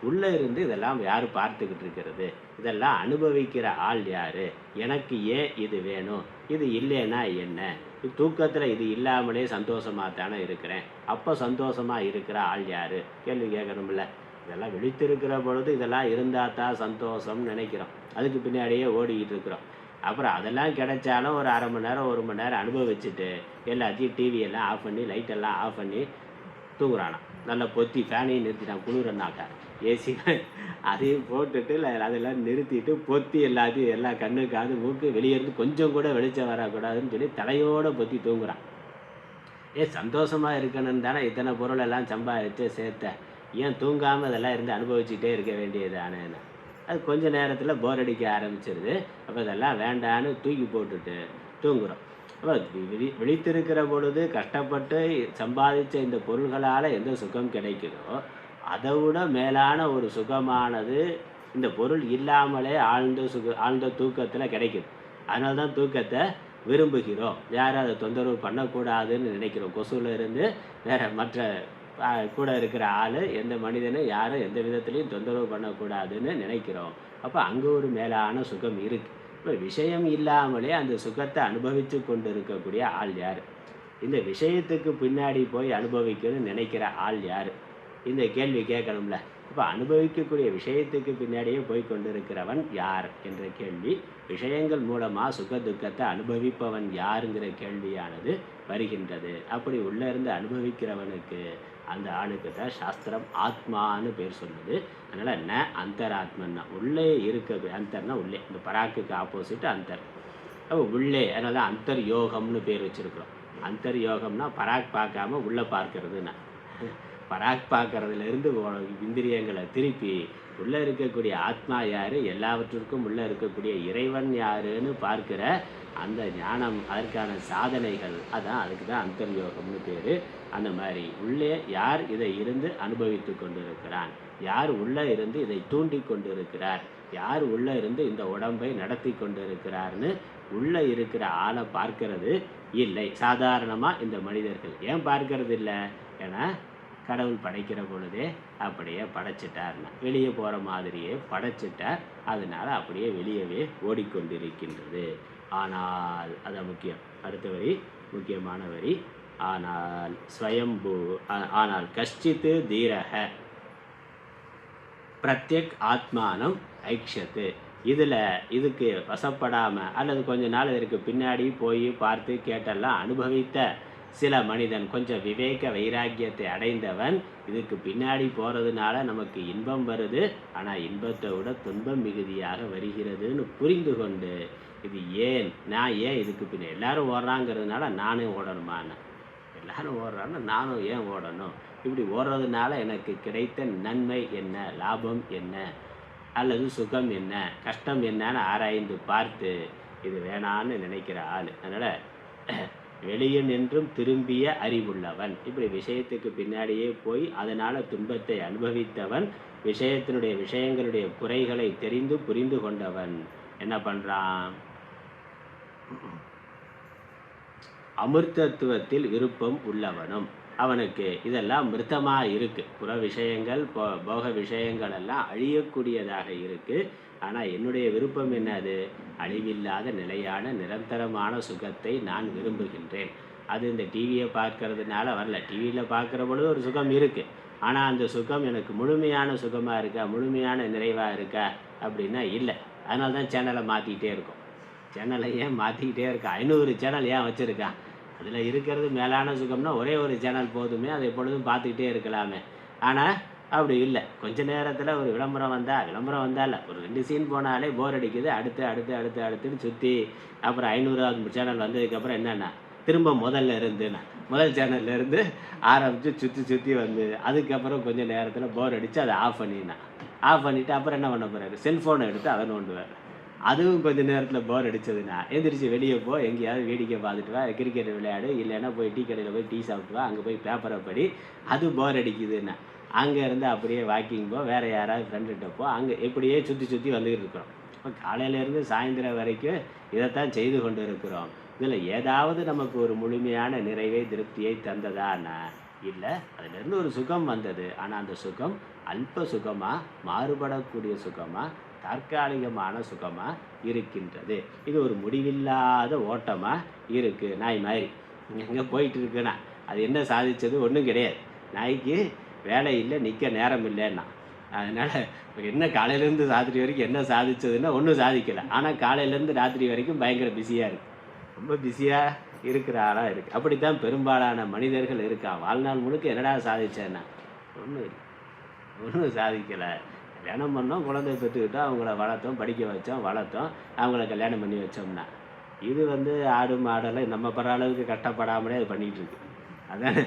உள்ளே இருந்து இதெல்லாம் யார் பார்த்துக்கிட்டு இருக்கிறது, இதெல்லாம் அனுபவிக்கிற ஆள் யார், எனக்கு ஏன் இது வேணும், இது இல்லைன்னா என்ன, தூக்கத்தில் இது இல்லாமலே சந்தோஷமாக தானே இருக்கிறேன், அப்போ சந்தோஷமாக இருக்கிற ஆள் யார், கேள்வி கேட்கணும்ல. இதெல்லாம் விழித்திருக்கிற பொழுது இதெல்லாம் இருந்தால் தான் சந்தோஷம்னு நினைக்கிறோம், அதுக்கு பின்னாடியே ஓடிக்கிட்டு இருக்கிறோம். அப்புறம் அதெல்லாம் கிடைச்சாலும் ஒரு அரை மணி நேரம் 1 மணி நேரம் அனுபவிச்சுட்டு எல்லாத்தையும் டிவியெல்லாம் ஆஃப் பண்ணி லைட்டெல்லாம் ஆஃப் பண்ணி தூங்குறானா, நல்லா பொத்தி ஃபேனையும் நிறுத்திட்டான், குளிரன்னாக்கா ஏசி அதையும் போட்டுட்டு அதெல்லாம் நிறுத்திட்டு பொத்தி எல்லாத்தையும் எல்லாம் கண்ணு, காது, மூக்கு வெளியே இருந்து கொஞ்சம் கூட வெளிச்சம் வரக்கூடாதுன்னு சொல்லி தலையோடு பொத்தி தூங்குறான். சந்தோஷமாக இருக்கணும்னு தானே இத்தனை பொருளெல்லாம் சம்பாதிச்சு சேர்த்த, ஏன் தூங்காமல் அதெல்லாம் இருந்து அனுபவிச்சுட்டே இருக்க வேண்டியது ஆனேன்னு. அது கொஞ்ச நேரத்தில் போர் அடிக்க ஆரம்பிச்சிருது. அப்போ இதெல்லாம் வேண்டான்னு தூக்கி போட்டுட்டு தூங்குறோம். அப்போ விழித்திருக்கிற பொழுது கஷ்டப்பட்டு சம்பாதிச்ச இந்த பொருள்களால் எந்த சுகம் கிடைக்குதோ அதை விட மேலான ஒரு சுகமானது இந்த பொருள் இல்லாமலே ஆழ்ந்த தூக்கத்தில் கிடைக்குது. அதனால தான் தூக்கத்தை விரும்புகிறோம். யாரும் அதை தொந்தரவு பண்ணக்கூடாதுன்னு நினைக்கிறோம். கொசுவில் இருந்து வேறு மற்ற கூட இருக்கிற ஆள் எந்த மனிதனும் யாரும் எந்த விதத்துலையும் தொந்தரவு பண்ணக்கூடாதுன்னு நினைக்கிறோம். அப்போ அங்கே ஒரு மேலான சுகம் இருக்குது. இப்போ விஷயம் இல்லாமலே அந்த சுகத்தை அனுபவித்து கொண்டு இருக்கக்கூடிய ஆள் யார், இந்த விஷயத்துக்கு பின்னாடி போய் அனுபவிக்கணும்னு நினைக்கிற ஆள் யார், இந்த கேள்வி கேட்கணும்ல. இப்போ அனுபவிக்கக்கூடிய விஷயத்துக்கு பின்னாடியே போய் கொண்டு இருக்கிறவன் யார் என்ற கேள்வி, விஷயங்கள் மூலமாக சுக துக்கத்தை அனுபவிப்பவன் யாருங்கிற கேள்வியானது வருகின்றது. அப்படி உள்ளே இருந்து அனுபவிக்கிறவனுக்கு அந்த ஆணுக்கு தான் சாஸ்திரம் ஆத்மான்னு பேர் சொல்லுது. அதனால் ந அந்தராத்மன்னா உள்ளே இருக்க, அந்தர்னா உள்ளே, இந்த பராக்குக்கு ஆப்போசிட் அந்தர். அப்போ உள்ளே, அதனால தான் அந்தர் யோகம்னு பேர் வச்சுருக்குறோம். அந்தர் யோகம்னா பராக் பார்க்காம உள்ளே பார்க்கறதுன்னா, பராக் பார்க்கறதுலேருந்து இந்திரியங்களை திருப்பி உள்ளே இருக்கக்கூடிய ஆத்மா யார், எல்லாவற்றிற்கும் உள்ளே இருக்கக்கூடிய இறைவன் யாருன்னு பார்க்கிற அந்த ஞானம், அதற்கான சாதனைகள், அதான் அதுக்கு தான் அந்தர்யோகம்னு பேர். அந்த மாதிரி உள்ளே யார் இதை இருந்து அனுபவித்து கொண்டு இருக்கிறான், யார் உள்ளே இருந்து இதை தூண்டி கொண்டு இருக்கிறார், யார் உள்ளே இருந்து இந்த உடம்பை நடத்தி கொண்டு இருக்கிறார்னு உள்ளே இருக்கிற ஆளை பார்க்கறது இல்லை. சாதாரணமாக இந்த மனிதர்கள் ஏன் பார்க்கறது இல்லை, ஏன்னா கடவுள் படைக்கிற பொழுதே அப்படியே படைச்சிட்டார்னா, வெளியே போகிற மாதிரியே படைச்சிட்டார். அதனால் அப்படியே வெளியவே ஓடிக்கொண்டிருக்கின்றது. ஆனால் அதான் முக்கியம், அடுத்த வரி முக்கியமான வரி. ஆனால் ஸ்வயம்பூ ஆனால் கஷ்டித்து தீரக பிரத்யக் ஆத்மானம் ஐக்ஷத்து. இதுக்கு வசப்படாமல் அல்லது கொஞ்ச நாள் இதற்கு பின்னாடி போய் பார்த்து கேட்டெல்லாம் அனுபவித்த சில மனிதன், கொஞ்சம் விவேக வைராக்கியத்தை அடைந்தவன், இதுக்கு பின்னாடி போகிறதுனால நமக்கு இன்பம் வருது, ஆனால் இன்பத்தை விட துன்பம் மிகுதியாக வருகிறதுன்னு புரிந்து கொண்டு, இது நான் ஏன் இதுக்கு பின்ன எல்லாரும் ஓடுறாங்கிறதுனால நானும் ஓடணுமான்னு, எல்லாரும் ஓடுறான்னு நானும் ஏன் ஓடணும், இப்படி ஓடுறதுனால எனக்கு கிடைத்த நன்மை என்ன, லாபம் என்ன, அல்லது சுகம் என்ன, கஷ்டம் என்னன்னு ஆராய்ந்து பார்த்து இது வேணான்னு நினைக்கிற ஆள். அதனால் வெளியே நின்றும் திரும்பிய அறிவுள்ளவன், இப்படி விஷயத்துக்கு பின்னாடியே போய் அதனால் துன்பத்தை அனுபவித்தவன், விஷயங்களுடைய குறைகளை தெரிந்து புரிந்து கொண்டவன் என்ன பண்ணுறான், அமிர்தத்துவத்தில் விருப்பம் உள்ளவனும், அவனுக்கு இதெல்லாம் மிருத்தமாக இருக்குது, புற விஷயங்கள் போக விஷயங்கள் எல்லாம் அழியக்கூடியதாக இருக்குது. ஆனால் என்னுடைய விருப்பம் என்னது, அழிவில்லாத நிலையான நிரந்தரமான சுகத்தை நான் விரும்புகின்றேன். அது இந்த டிவியை பார்க்கறதுனால வரல, டிவியில் பார்க்குற பொழுது ஒரு சுகம் இருக்குது, ஆனால் அந்த சுகம் எனக்கு முழுமையான சுகமாக இருக்கா, முழுமையான நிறைவாக இருக்கா அப்படின்னா இல்லை. அதனால தான் சேனலை மாற்றிக்கிட்டே இருக்கும். சேனலை ஏன் மாற்றிக்கிட்டே இருக்கா, 500 சேனல் ஏன் வச்சுருக்கான், அதில் இருக்கிறது மேலான சுகம்னா ஒரே ஒரு சேனல் போதுமே, அதை எப்பொழுதும் பார்த்துக்கிட்டே இருக்கலாமே. ஆனால் அப்படி இல்லை, கொஞ்ச நேரத்தில் ஒரு விளம்பரம் வந்தால் ஒரு 2 சீன் போனாலே போர் அடிக்குது, அடுத்துன்னு சுற்றி அப்புறம் 500வது சேனல் வந்ததுக்கப்புறம் என்னென்னா திரும்ப முதல் சேனல்ல இருந்து ஆரம்பித்து சுற்றி வந்து அதுக்கப்புறம் கொஞ்சம் நேரத்தில் போர் அடித்து அதை ஆஃப் பண்ணிவிட்டு அப்புறம் என்ன பண்ண போகிறாரு, செல்ஃபோனை எடுத்து அதை நோண்டுவார். அதுவும் கொஞ்சம் நேரத்தில் போர் அடித்ததுன்னா எந்திரிச்சு வெளியே போ, எங்கேயாவது வேடிக்கை பார்த்துட்டு வா, கிரிக்கெட் விளையாடு, இல்லைன்னா போய் டீ கடையில் போய் டீ சாப்பிட்டு வா, அங்கே போய் பேப்பரை படி. அது போர் அடிக்குதுன்னா அங்கேருந்து அப்படியே வாக்கிங் போ, வேறு யாராவது ஃப்ரெண்டுகிட்ட போ, அங்கே இப்படியே சுற்றி வந்துக்கிட்டு இருக்கிறோம். இப்போ காலையிலேருந்து சாயந்தரம் வரைக்கும் இதைத்தான் செய்து கொண்டு இருக்கிறோம். இதில் ஏதாவது நமக்கு ஒரு முழுமையான நிறைவை திருப்தியை தந்ததான்னா இல்லை, அதிலேருந்து ஒரு சுகம் வந்தது, ஆனால் அந்த சுகம் அல்ப சுகமாக, மாறுபடக்கூடிய சுகமாக, தற்காலிகமான சுகமாக இருக்கின்றது. இது ஒரு முடிவில்லாத ஓட்டமாக இருக்குது. நாய் மாதிரி எங்கே போயிட்டு இருக்குன்னா அது என்ன சாதித்தது, ஒன்றும் கிடையாது. நாய்க்கு வேலை இல்லை, நிற்க நேரம் இல்லைன்னா. அதனால் என்ன காலையிலேருந்து ராத்திரி வரைக்கும் என்ன சாதித்ததுன்னா ஒன்றும் சாதிக்கலை. ஆனால் காலையிலேருந்து ராத்திரி வரைக்கும் பயங்கர பிஸியாக இருக்குது, ரொம்ப பிஸியாக இருக்கிற ஆளாக இருக்குது. அப்படித்தான் பெரும்பாலான மனிதர்கள் இருக்கான். வாழ்நாள் முழுக்க என்னடா சாதிச்சேன்னா ஒன்றும் சாதிக்கலை. கல்யாணம் பண்ணோம், குழந்தை பெற்றுக்கிட்டோம், அவங்கள வளர்த்தோம், படிக்க வச்சோம், அவங்கள கல்யாணம் பண்ணி வச்சோம்னா இது ஆடு மாடெல்லாம் நம்ம படுற அளவுக்கு கஷ்டப்படாமலே அது பண்ணிகிட்டு இருக்கு. அதான்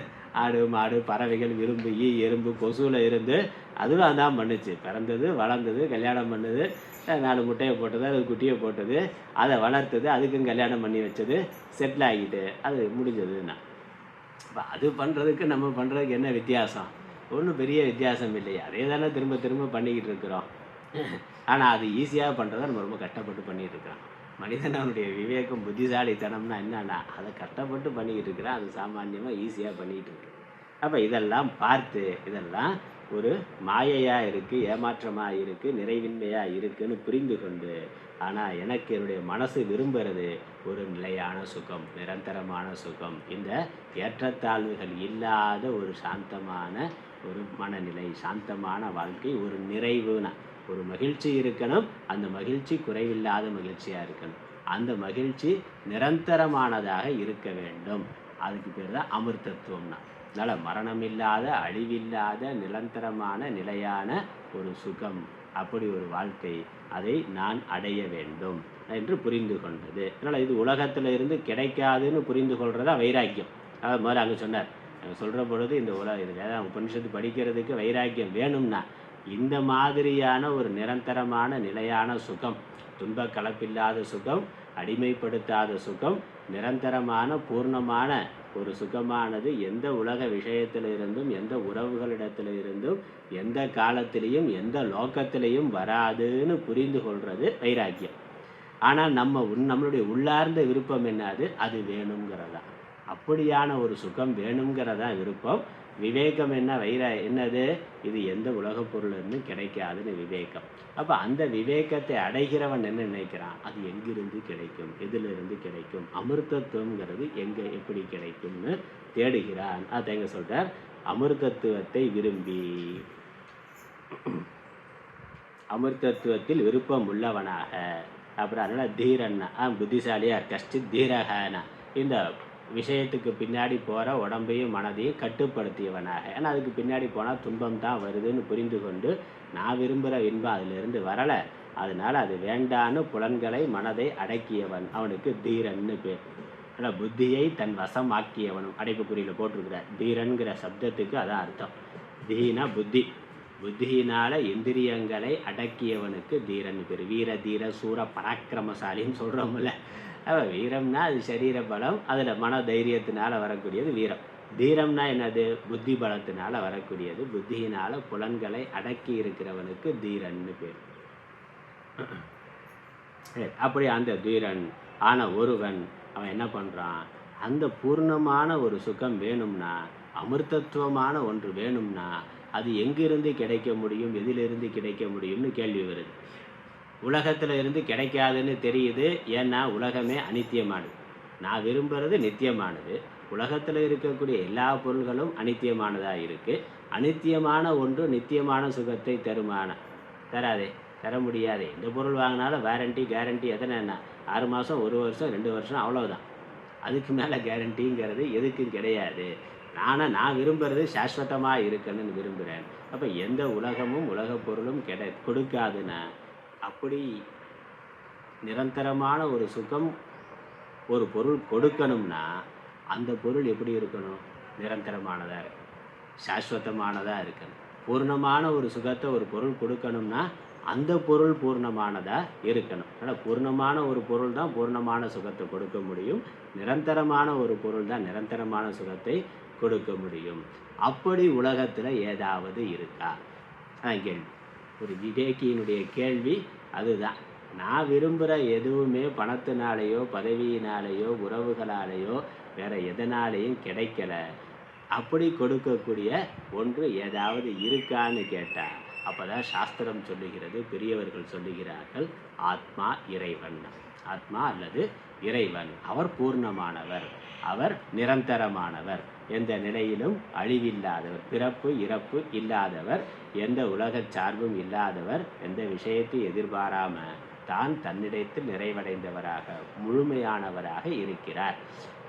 ஆடு மாடு பறவைகள் விரும்பு ஈ எறும்பு கொசுவில் இருந்து அதுவும் அதான் பண்ணுச்சு. பிறந்தது, வளர்ந்தது, கல்யாணம் பண்ணுது, 4 முட்டையை போட்டது, அது குட்டியை போட்டது, அதை வளர்த்தது, அதுக்கும் கல்யாணம் பண்ணி வச்சது, செட்டில் ஆகிட்டு அது முடிஞ்சதுன்னா. இப்போ அது பண்ணுறதுக்கு நம்ம பண்ணுறதுக்கு என்ன வித்தியாசம், ஒன்றும் பெரிய வித்தியாசம் இல்லையா, அதே தானே திரும்ப பண்ணிக்கிட்டு இருக்கிறோம். ஆனால் அது ஈஸியாக பண்ணுறத நம்ம ரொம்ப கஷ்டப்பட்டு பண்ணிகிட்டு இருக்கிறோம். மனிதன் அவனுடைய விவேகம் புத்திசாலித்தனம்னா என்னன்னா அதை கஷ்டப்பட்டு பண்ணிக்கிட்டு இருக்கிறான், அது சாமானியமாக ஈஸியாக பண்ணிக்கிட்டு இருக்கு. அப்போ இதெல்லாம் பார்த்து இதெல்லாம் ஒரு மாயையாக இருக்குது, ஏமாற்றமாக இருக்குது, நிறைவின்மையாக இருக்குதுன்னு புரிந்து கொண்டு, ஆனால் எனக்கு என்னுடைய மனசு விரும்புகிறது ஒரு நிலையான சுகம், நிரந்தரமான சுகம், இந்த ஏற்றத்தாழ்வுகள் இல்லாத ஒரு சாந்தமான ஒரு மனநிலை, சாந்தமான வாழ்க்கை, ஒரு நிறைவுனா ஒரு மகிழ்ச்சி இருக்கணும். அந்த மகிழ்ச்சி குறைவில்லாத மகிழ்ச்சியாக இருக்கணும். அந்த மகிழ்ச்சி நிரந்தரமானதாக இருக்க வேண்டும். அதுக்கு பேர் தான் அமிர்தத்துவம்னா. அதனால் மரணம் இல்லாத, அழிவில்லாத, நிரந்தரமான நிலையான ஒரு சுகம், அப்படி ஒரு வாழ்க்கை, அதை நான் அடைய வேண்டும் என்று புரிந்து கொண்டது. அதனால் இது உலகத்தில் இருந்து கிடைக்காதுன்னு புரிந்து கொள்றதா வைராக்கியம். அதாவது முதல்ல அங்கே சொன்னார், சொல்கிற பொழுது இந்த இது வேதாந்த உபனிஷத்து படிக்கிறதுக்கு வைராக்கியம் வேணும்னா இந்த மாதிரியான ஒரு நிரந்தரமான நிலையான சுகம், துன்ப கலப்பில்லாத சுகம், அடிமைப்படுத்தாத சுகம், நிரந்தரமான பூர்ணமான ஒரு சுகமானது எந்த உலக விஷயத்திலிருந்தும், எந்த உறவுகளிடத்திலிருந்தும், எந்த காலத்திலையும், எந்த லோக்கத்திலையும் வராதுன்னு புரிந்து கொள்வது வைராக்கியம். ஆனால் நம்மளுடைய உள்ளார்ந்த விருப்பம் என்னது, அது வேணுங்கிறதா. அப்படியான ஒரு சுகம் வேணுங்கிறதா விருப்பம். விவேகம் என்ன என்னது, இது எந்த உலகப் பொருள்னு கிடைக்காதுன்னு விவேகம். அப்போ அந்த விவேகத்தை அடைகிறவன் என்ன நினைக்கிறான், அது எங்கிருந்து கிடைக்கும், எதிலிருந்து கிடைக்கும், அமிர்தத்துவங்கிறது எங்கே எப்படி கிடைக்கும்னு தேடுகிறான். அதை எங்க சொல்றார், அமிர்தத்துவத்தை விரும்பி, அமிர்தத்துவத்தில் விருப்பம் உள்ளவனாக. அப்புறம் அதனால் தீரன்னா புத்திசாலியார், கஷ்டித் தீரகனா, இந்த விஷயத்துக்கு பின்னாடி போகிற உடம்பையும் மனதையும் கட்டுப்படுத்தியவனாக. ஏன்னா அதுக்கு பின்னாடி போனால் துன்பம் தான் வருதுன்னு புரிந்து கொண்டு, நான் விரும்புகிற இன்பம் அதிலிருந்து வரலை, அதனால் அது வேண்டான்னு புலன்களை மனதை அடக்கியவன், அவனுக்கு தீரன்னு பேர். ஆனால் புத்தியை தன் வசம் ஆக்கியவனும் அடைப்புக்குறியில் போட்டிருக்கிறார். தீரன்கிற சப்தத்துக்கு அதான் அர்த்தம். தீனா புத்தி, புத்தியினால் இந்திரியங்களை அடக்கியவனுக்கு தீரன் பேர். வீர தீர சூர பராக்கிரமசாலின்னு சொல்கிறோம்ல, வீரம்னா அது சரீர பலம், அதில் மன தைரியத்தினால் வரக்கூடியது வீரம். தீரம்னா என்னது, புத்தி பலத்தினால் வரக்கூடியது. புத்தியினால் புலன்களை அடக்கி இருக்கிறவனுக்கு தீரன்னு பேர். அப்படி அந்த தீரன் ஆன ஒருவன் அவன் என்ன பண்ணுறான், அந்த பூர்ணமான ஒரு சுகம் வேணும்னா, அமிர்தத்துவமான ஒன்று வேணும்னா அது எங்கிருந்து கிடைக்க முடியும், எதிலிருந்து கிடைக்க முடியும்னு கேள்வி வருது. உலகத்தில் இருந்து கிடைக்காதுன்னு தெரியுது. ஏன்னா உலகமே அனித்தியமானது, நான் விரும்புகிறது நித்தியமானது. உலகத்தில் இருக்கக்கூடிய எல்லா பொருள்களும் அனித்தியமானதாக இருக்குது. அனித்தியமான ஒன்று நித்தியமான சுகத்தை தராதே, தர முடியாது. எந்த பொருள் வாங்கினாலும் வாரண்டி கேரண்டி எத்தனை என்ன, 6 மாதம் 1 வருஷம் 2 வருஷம் அவ்வளவுதான். அதுக்கு மேலே கேரண்டிங்கிறது எதுக்கும் கிடையாது. நான் விரும்புகிறது சாஸ்வதமாக இருக்கணும்னு விரும்புகிறேன். அப்போ எந்த உலகமும் உலகப் பொருளும் கொடுக்காதுன்னா, அப்படி நிரந்தரமான ஒரு சுகம் ஒரு பொருள் கொடுக்கணும்னா அந்த பொருள் எப்படி இருக்கணும், நிரந்தரமானதாக இருக்கணும், சாஸ்வதமானதாக இருக்கணும். பூர்ணமான ஒரு சுகத்தை ஒரு பொருள் கொடுக்கணும்னா அந்த பொருள் பூர்ணமானதாக இருக்கணும். அதனால் பூர்ணமான ஒரு பொருள் தான் பூர்ணமான சுகத்தை கொடுக்க முடியும். நிரந்தரமான ஒரு பொருள் தான் நிரந்தரமான சுகத்தை கொடுக்க முடியும். அப்படி உலகத்தில் ஏதாவது இருக்கா? கேள்வி. ஒரு விவேகியினுடைய கேள்வி அதுதான். நான் விரும்புகிற எதுவுமே பணத்தினாலேயோ பதவியினாலேயோ உறவுகளாலேயோ வேற எதனாலேயும் கிடைக்கல. அப்படி கொடுக்கக்கூடிய ஒன்று ஏதாவது இருக்கான்னு கேட்டால் அப்போ தான் சாஸ்திரம் சொல்லுகிறது, பெரியவர்கள் சொல்லுகிறார்கள், ஆத்மா இறைவன். ஆத்மா அல்லது இறைவன் அவர் பூர்ணமானவர், அவர் நிரந்தரமானவர், எந்த நிலையிலும் அழிவில்லாதவர், பிறப்பு இறப்பு இல்லாதவர், எந்த உலக சார்பும் இல்லாதவர், எந்த விஷயத்தை எதிர்பாராமல் தான் தன்னிடத்தில் நிறைவடைந்தவராக முழுமையானவராக இருக்கிறார்.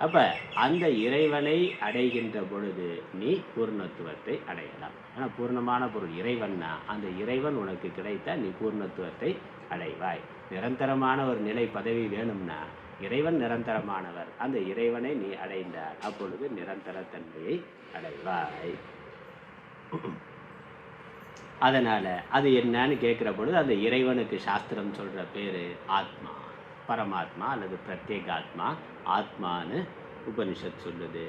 அப்போ அந்த இறைவனை அடைகின்ற பொழுது நீ பூர்ணத்துவத்தை அடையலாம். ஆனால் பூர்ணமான பொருள் இறைவன்னா அந்த இறைவன் உனக்கு கிடைத்தால் நீ பூர்ணத்துவத்தை அடைவாய். நிரந்தரமான ஒரு நிலை பதவி வேணும்னா இறைவன் நிரந்தரமானவர், அந்த இறைவனை நீ அடைந்தால் அப்பொழுது நிரந்தரத்தன்மையை அடைவாய். அதனால் அது என்னன்னு கேட்குற பொழுது அந்த இறைவனுக்கு சாஸ்திரம் சொல்கிற பேர் ஆத்மா, பரமாத்மா அல்லது பிரத்யேகாத்மா. ஆத்மான்னு உபனிஷத் சொல்லுது,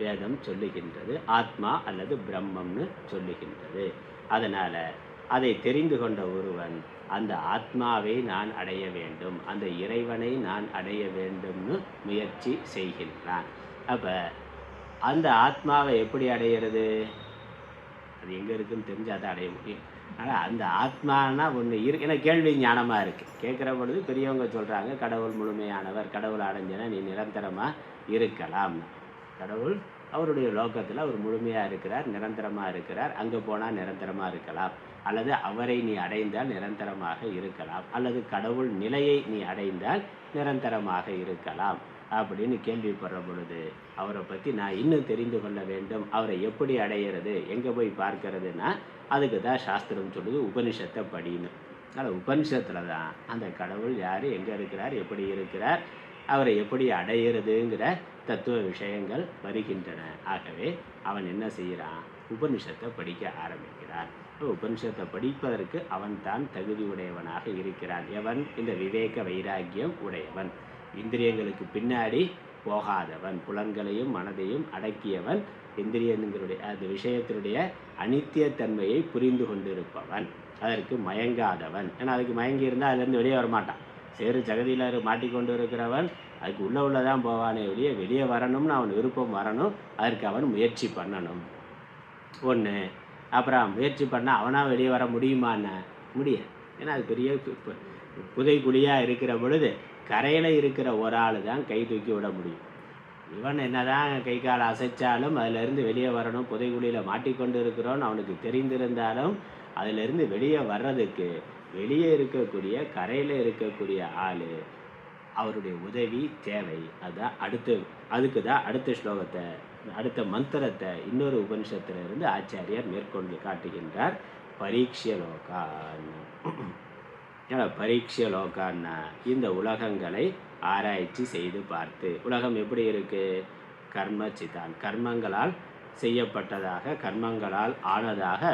வேதம் சொல்லுகின்றது, ஆத்மா அல்லது பிரம்மம்னு சொல்லுகின்றது. அதனால் அதை தெரிந்து கொண்ட ஒருவன் அந்த ஆத்மாவை நான் அடைய வேண்டும், அந்த இறைவனை நான் அடைய வேண்டும்னு முயற்சி செய்கின்றான். அப்போ அந்த ஆத்மாவை எப்படி அடையிறது, அது எங்கே இருக்குன்னு தெரிஞ்சால் தான் அடைய முடியும். ஆனால் அந்த ஆத்மானா ஒன்று இருக்கு. ஏன்னா கேள்வி ஞானமாக இருக்குது. கேட்குற பொழுது பெரியவங்க சொல்கிறாங்க, கடவுள் முழுமையானவர், கடவுள் அடைஞ்சனா நீ நிரந்தரமாக இருக்கலாம். கடவுள் அவருடைய லோகத்தில் அவர் முழுமையாக இருக்கிறார், நிரந்தரமாக இருக்கிறார், அங்கே போனால் நிரந்தரமாக இருக்கலாம், அல்லது அவரை நீ அடைந்தால் நிரந்தரமாக இருக்கலாம், அல்லது கடவுள் நிலையை நீ அடைந்தால் நிரந்தரமாக இருக்கலாம் அப்படின்னு கேள்விப்படுற பொழுது அவரை பற்றி நான் இன்னும் தெரிந்து கொள்ள வேண்டும். அவரை எப்படி அடையிறது, எங்கே போய் பார்க்கறதுன்னா அதுக்கு தான் சாஸ்திரம் சொல்லுது, உபனிஷத்தை படின்னு. அதனால் உபனிஷத்தில் தான் அந்த கடவுள் யார், எங்கே இருக்கிறார், எப்படி இருக்கிறார், அவரை எப்படி அடையிறதுங்கிற தத்துவ விஷயங்கள் வருகின்றன. ஆகவே அவன் என்ன செய்கிறான், உபனிஷத்தை படிக்க ஆரம்பிக்கிறான். உபனிஷத்தை படிப்பதற்கு அவன் தான் தகுதி உடையவனாக இருக்கிறான். எவன், இந்த விவேக வைராக்கியம் உடையவன், இந்திரியங்களுக்கு பின்னாடி போகாதவன், புலன்களையும் மனதையும் அடக்கியவன், இந்திரியங்களுடைய அந்த விஷயத்தினுடைய அனித்தியத்தன்மையை புரிந்து கொண்டிருப்பவன், அதற்கு மயங்காதவன். ஏன்னா அதுக்கு மயங்கி இருந்தால் அதுலேருந்து வெளியே வரமாட்டான். சேறு ஜகதியில் மாட்டிக்கொண்டு இருக்கிறவன் அதுக்கு உள்ளதான் போவானே வெளியே வெளியே வரணும்னு அவன் விருப்பம் வரணும், அதற்கு அவன் முயற்சி பண்ணணும் ஒன்று. அப்புறம் முயற்சி பண்ணால் அவனாக வெளியே வர முடியுமான்னு முடியாது. ஏன்னா அது பெரிய புதைக்குழியாக இருக்கிற பொழுது கரையில் இருக்கிற ஒரு ஆள் தான் கை தூக்கி விட முடியும். இவன் என்ன தான் கை கால் அசைச்சாலும் அதிலிருந்து வெளியே வரணும், புதைக்குழியில் மாட்டிக்கொண்டு இருக்கிறோன்னு அவனுக்கு தெரிந்திருந்தாலும் அதிலிருந்து வெளியே வர்றதுக்கு வெளியே இருக்கக்கூடிய கரையில் இருக்கக்கூடிய ஆள் அவருடைய உதவி தேவை. அதுதான் அதுக்கு தான் அடுத்த ஸ்லோகத்தை, அடுத்த மந்திரத்தை இன்னொரு உபனிஷத்துல இருந்து ஆச்சாரியார் மேற்கொண்டு காட்டுகின்றார். பரீட்சியலோகான். பரீட்சியலோகான்னா இந்த உலகங்களை ஆராய்ச்சி செய்து பார்த்து, உலகம் எப்படி இருக்கு? கர்மச்சிதான், கர்மங்களால் செய்யப்பட்டதாக, கர்மங்களால் ஆனதாக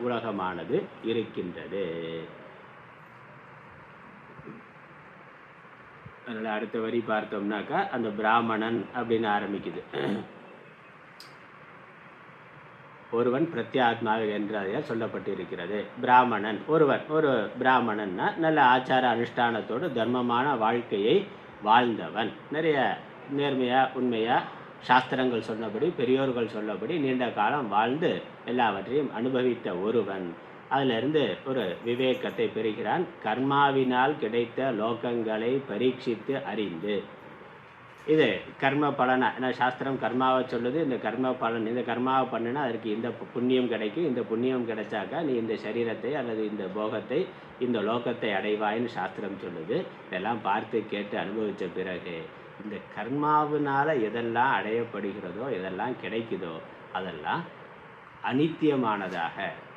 உலகமானது இருக்கின்றது. அதனால் அடுத்த வரி பார்த்தோம்னாக்கா அந்த பிராமணன் அப்படின்னு ஆரம்பிக்குது. ஒருவன் பிரத்யாத்மாவை என்றால் சொல்லப்பட்டு இருக்கிறது. பிராமணன் ஒருவன், ஒரு பிராமணன்னா நல்ல ஆச்சார அனுஷ்டானத்தோடு தர்மமான வாழ்க்கையை வாழ்ந்தவன், நிறைய நேர்மையாக உண்மையாக சாஸ்திரங்கள் சொன்னபடி பெரியோர்கள் சொல்லபடி நீண்ட காலம் வாழ்ந்து எல்லாவற்றையும் அனுபவித்த ஒருவன் அதிலிருந்து ஒரு விவேகத்தை பெறுகிறான். கர்மாவினால் கிடைத்த லோகங்களை பரீட்சித்து அறிந்து, இது கர்ம பலனா, ஏன்னா சாஸ்திரம் கர்மாவை சொல்லுது. இந்த கர்ம பலன், இந்த கர்மாவை பண்ணினா அதற்கு இந்த புண்ணியம் கிடைக்கும், இந்த புண்ணியம் கிடைச்சாக்கா நீ இந்த சரீரத்தை அல்லது இந்த போகத்தை இந்த லோகத்தை அடைவாயின்னு சாஸ்திரம் சொல்லுது. இதெல்லாம் பார்த்து கேட்டு அனுபவித்த பிறகு இந்த கர்மாவினால் எதெல்லாம் அடையப்படுகிறதோ எதெல்லாம் கிடைக்குதோ அதெல்லாம் அனித்தியமானதாக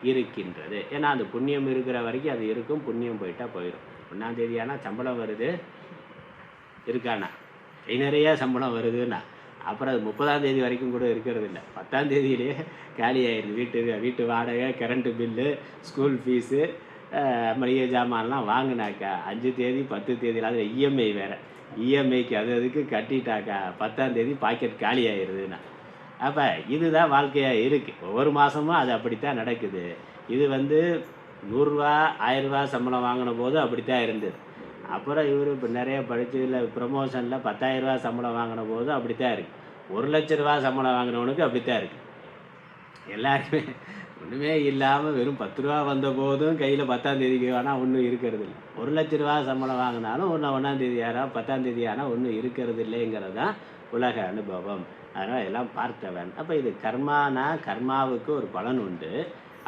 இருக்கின்றது. ஏன்னா அந்த புண்ணியம் இருக்கிற வரைக்கும் அது இருக்கும், புண்ணியம் போயிட்டா போயிடும். 1ஆம் தேதியானா சம்பளம் வருது இருக்கானா, கை நிறைய சம்பளம் வருதுன்னா அப்புறம் அது 30ஆம் தேதி வரைக்கும் கூட இருக்கிறது இல்லை. 10ஆம் தேதியிலேயே காலி ஆயிடுது. வீட்டு வாடகை, கரண்ட்டு பில்லு, ஸ்கூல் ஃபீஸு, மளிகை ஜாமான்லாம் வாங்கினாக்கா 5 தேதி 10 தேதியில் அதில் இஎம்ஐ வேறு, இஎம்ஐக்கு அதுக்கு கட்டிட்டாக்கா 10ஆம் தேதி பாக்கெட் காலி ஆயிடுதுன்னா. அப்போ இதுதான் வாழ்க்கையாக இருக்குது. ஒவ்வொரு மாதமும் அது அப்படித்தான் நடக்குது. இது 100 ரூபா 1000 ரூபா சம்பளம் வாங்கின போது அப்படித்தான் இருந்தது. அப்புறம் இவர் இப்போ நிறைய படித்ததில் ப்ரமோஷனில் 10,000 ரூபா சம்பளம் வாங்கின போது அப்படித்தான் இருக்குது. 1,00,000 ரூபா சம்பளம் வாங்கினவனுக்கு அப்படித்தான் இருக்குது. எல்லாருமே ஒன்றுமே இல்லாமல் வெறும் 10 ரூபா வந்த போதும் கையில் 10ஆம் தேதிக்கு வேணால் ஒன்றும் இருக்கிறது இல்லை. 1,00,000 ரூபா சம்பளம் வாங்கினாலும் 1ஆம் தேதி யாரா 10ஆம் தேதி ஆனால் ஒன்றும் இருக்கிறது இல்லைங்கிறது தான் உலக அனுபவம். அதனால் எல்லாம் பார்த்தவன். அப்போ இது கர்மானா கர்மாவுக்கு ஒரு பலன் உண்டு,